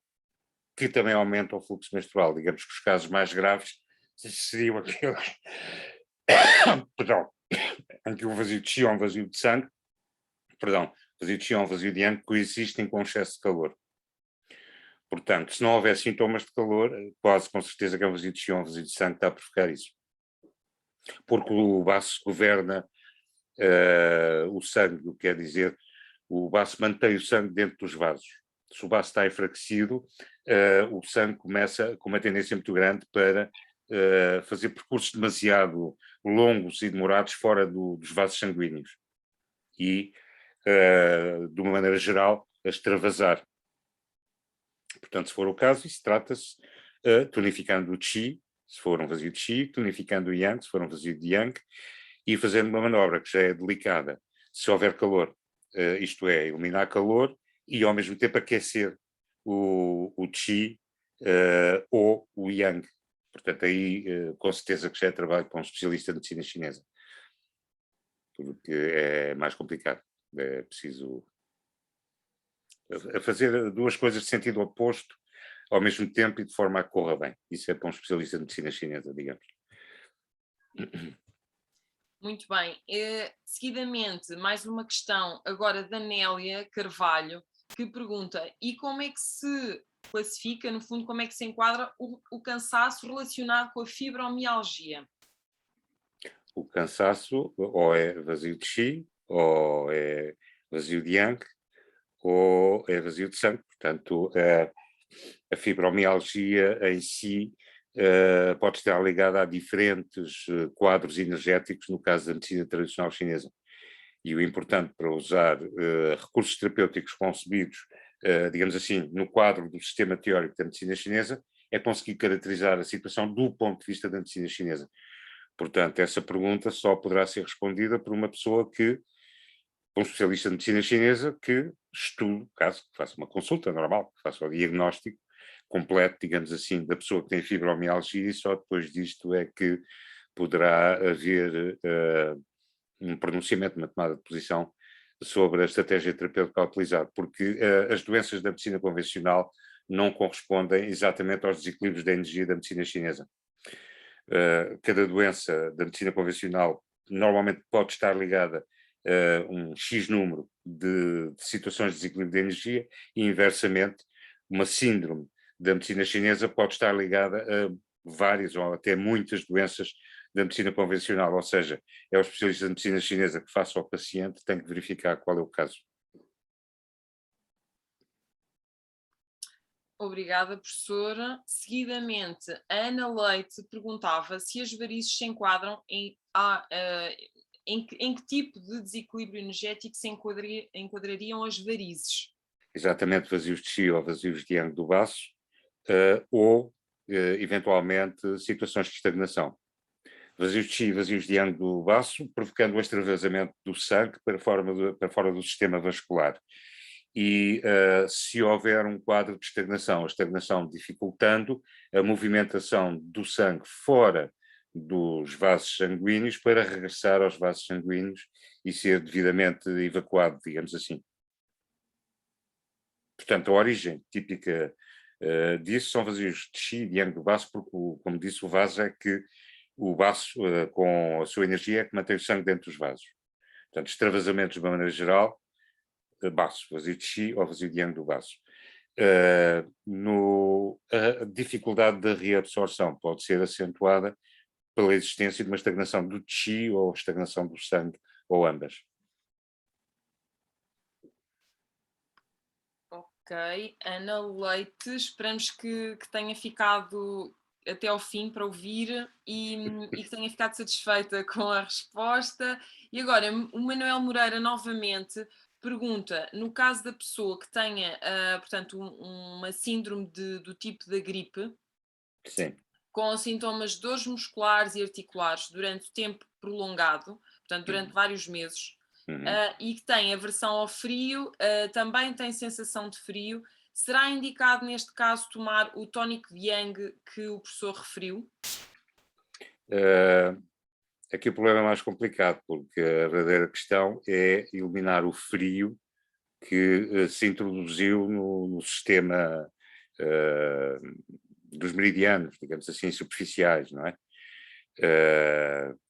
que também aumenta o fluxo menstrual. Digamos que os casos mais graves seriam aqueles perdão, em que o vazio de chi ou um vazio de sangue, vazio de chi ou um vazio de yang coexistem com excesso de calor. Portanto, se não houver sintomas de calor, quase com certeza que é um vazio de chi ou um vazio de sangue que está a provocar isso. Porque o baço governa o sangue, quer dizer, o baço mantém o sangue dentro dos vasos. Se o baço está enfraquecido, o sangue começa com uma tendência muito grande para fazer percursos demasiado longos e demorados fora dos vasos sanguíneos. E, de uma maneira geral, a extravasar. Portanto, se for o caso, isso trata-se tonificando o chi, se for um vazio de chi, tonificando o yang, se for um vazio de yang, e fazendo uma manobra que já é delicada. Se houver calor, isto é, eliminar calor e ao mesmo tempo aquecer o chi ou o yang. Portanto, aí com certeza que já é trabalho para um especialista de medicina chinesa. Porque é mais complicado. É preciso fazer 2 coisas de sentido oposto ao mesmo tempo e de forma a que corra bem. Isso é para um especialista de medicina chinesa, digamos. Muito bem. Seguidamente, mais uma questão agora da Nélia Carvalho, que pergunta, e como é que se classifica, no fundo, como é que se enquadra o cansaço relacionado com a fibromialgia? O cansaço ou é vazio de chi, ou é vazio de yang, ou é vazio de sangue. Portanto, a fibromialgia em si pode estar ligada a diferentes quadros energéticos, no caso da medicina tradicional chinesa. E o importante para usar recursos terapêuticos concebidos, digamos assim, no quadro do sistema teórico da medicina chinesa, é conseguir caracterizar a situação do ponto de vista da medicina chinesa. Portanto, essa pergunta só poderá ser respondida por uma pessoa um especialista de medicina chinesa que estude, caso que faça uma consulta normal, que faça o diagnóstico completo, digamos assim, da pessoa que tem fibromialgia, e só depois disto é que poderá haver um pronunciamento, uma tomada de posição sobre a estratégia terapêutica a utilizar, porque as doenças da medicina convencional não correspondem exatamente aos desequilíbrios da energia da medicina chinesa. Cada doença da medicina convencional normalmente pode estar ligada a um X número de situações de desequilíbrio de energia e, inversamente, uma síndrome da medicina chinesa pode estar ligada a várias ou até muitas doenças da medicina convencional, ou seja, é o especialista de medicina chinesa que face ao paciente tem que verificar qual é o caso. Obrigada, professora. Seguidamente, a Ana Leite perguntava se as varizes se enquadram em que tipo de desequilíbrio energético se enquadrariam as varizes? Exatamente, vazios de Qi ou vazios de Yang do baço, ou, eventualmente, situações de estagnação. Vazios de Qi e vazios de Yang do baço, provocando o extravasamento do sangue para fora do sistema vascular. E se houver um quadro de estagnação, a estagnação dificultando a movimentação do sangue fora dos vasos sanguíneos para regressar aos vasos sanguíneos e ser devidamente evacuado, digamos assim. Portanto, a origem típica disso são vazios de Qi e de Yang do baço, porque, como disse, o vaso é que o baço, com a sua energia, é que mantém o sangue dentro dos vasos. Portanto, extravasamentos de uma maneira geral, baço, vazio de Qi ou vazio de Yang do baço. A dificuldade da reabsorção pode ser acentuada pela existência de uma estagnação do Qi ou estagnação do sangue, ou ambas. Ok, Ana Leite, esperamos que tenha ficado até ao fim para ouvir e que tenha ficado satisfeita com a resposta. E agora, o Manuel Moreira novamente pergunta, no caso da pessoa que tenha, portanto, uma síndrome do tipo da gripe, Sim. com sintomas de dores musculares e articulares durante tempo prolongado, portanto, durante vários meses, e que tem aversão ao frio, também tem sensação de frio, será indicado neste caso tomar o tónico de Yang que o professor referiu? Aqui o problema é mais complicado, porque a verdadeira questão é eliminar o frio que se introduziu no sistema dos meridianos, digamos assim, superficiais, não é?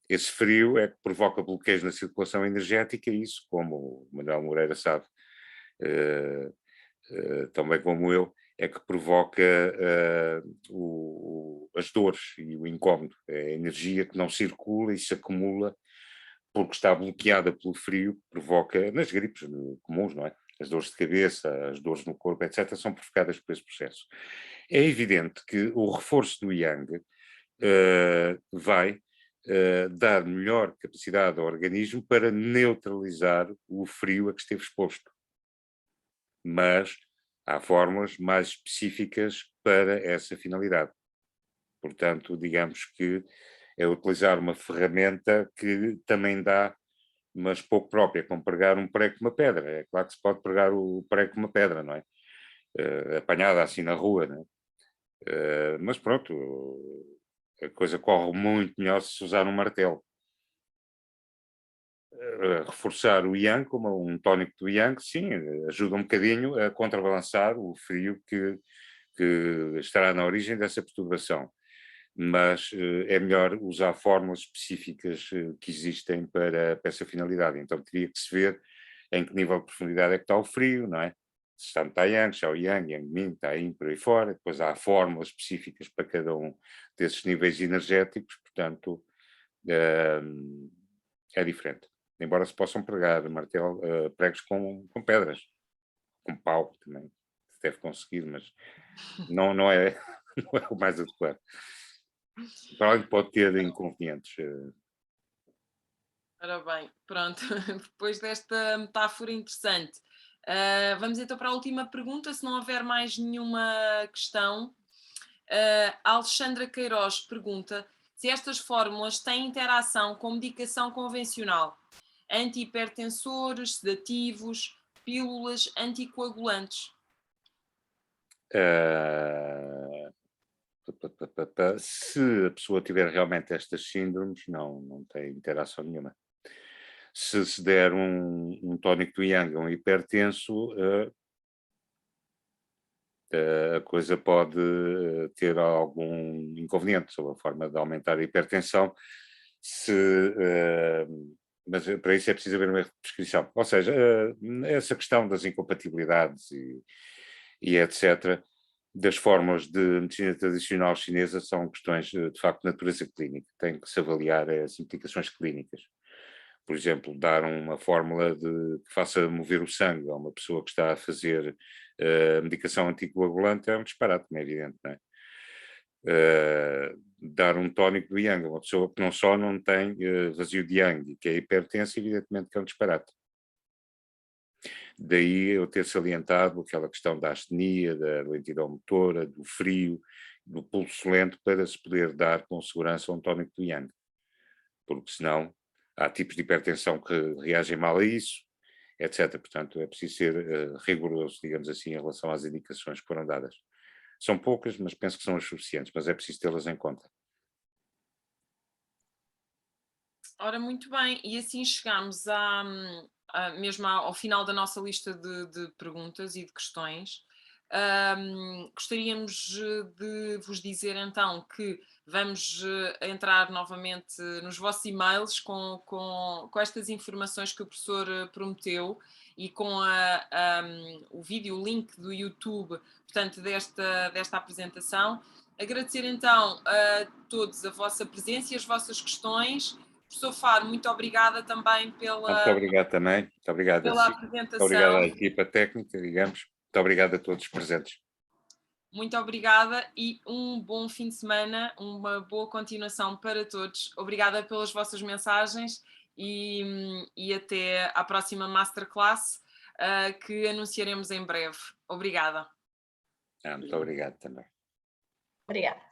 Esse frio é que provoca bloqueios na circulação energética e isso, como o Manuel Moreira sabe, também como eu, é que provoca as dores e o incómodo, a energia que não circula e se acumula porque está bloqueada pelo frio, que provoca, nas gripes comuns, não é? As dores de cabeça, as dores no corpo, etc., são provocadas por esse processo. É evidente que o reforço do Yang vai dar melhor capacidade ao organismo para neutralizar o frio a que esteve exposto. Mas há fórmulas mais específicas para essa finalidade. Portanto, digamos que é utilizar uma ferramenta que também dá, mas pouco própria, como pregar um prego com uma pedra. É claro que se pode pregar o prego com uma pedra, não é? Apanhada assim na rua, não é? Mas pronto, a coisa corre muito melhor se usar um martelo. Reforçar o Yang, como um tónico do Yang, sim, ajuda um bocadinho a contrabalançar o frio que estará na origem dessa perturbação. Mas é melhor usar fórmulas específicas que existem para essa finalidade. Então teria que se ver em que nível de profundidade é que está o frio, não é? Se está no Taiyang, Shaoyang, Yangming, Taiying, por aí fora. Depois há fórmulas específicas para cada um desses níveis energéticos, portanto é diferente. Embora se possam pregar pregos com pedras, com pau também, se deve conseguir, mas não é o mais adequado. Para além pode ter inconvenientes. Ora bem, pronto, depois desta metáfora interessante, vamos então para a última pergunta, se não houver mais nenhuma questão. A Alexandra Queiroz pergunta se estas fórmulas têm interação com medicação convencional, antihipertensores, sedativos, pílulas anticoagulantes. Se a pessoa tiver realmente estas síndromes, não tem interação nenhuma. Se der um tónico do Yang a um hipertenso, a coisa pode ter algum inconveniente sobre a forma de aumentar a hipertensão, mas para isso é preciso haver uma prescrição. Ou seja, essa questão das incompatibilidades e etc., das fórmulas de medicina tradicional chinesa são questões de facto de natureza clínica, tem que se avaliar as implicações clínicas. Por exemplo, dar uma fórmula que faça mover o sangue a uma pessoa que está a fazer medicação anticoagulante é um disparate, não é evidente, não é? Dar um tónico do Yang a uma pessoa que não tem vazio de Yang e que é hipertensa, evidentemente que é um disparate. Daí eu ter salientado aquela questão da astenia, da lentidão motora, do frio, do pulso lento, para se poder dar com segurança um tónico do Yang. Porque senão há tipos de hipertensão que reagem mal a isso, etc. Portanto, é preciso ser rigoroso, digamos assim, em relação às indicações que foram dadas. São poucas, mas penso que são as suficientes, mas é preciso tê-las em conta. Ora, muito bem, e assim chegamos mesmo ao final da nossa lista de perguntas e de questões. Gostaríamos de vos dizer então que vamos entrar novamente nos vossos e-mails com estas informações que o professor prometeu e com o vídeo, o link do YouTube, portanto, desta apresentação. Agradecer então a todos a vossa presença e as vossas questões. Professor Faro, muito obrigada também Muito obrigado também, muito obrigado pela a si, apresentação. muito obrigado à equipa técnica, digamos, muito obrigado a todos os presentes. Muito obrigada e um bom fim de semana, uma boa continuação para todos. Obrigada pelas vossas mensagens e até à próxima Masterclass que anunciaremos em breve. Obrigada. Muito obrigado também. Obrigada.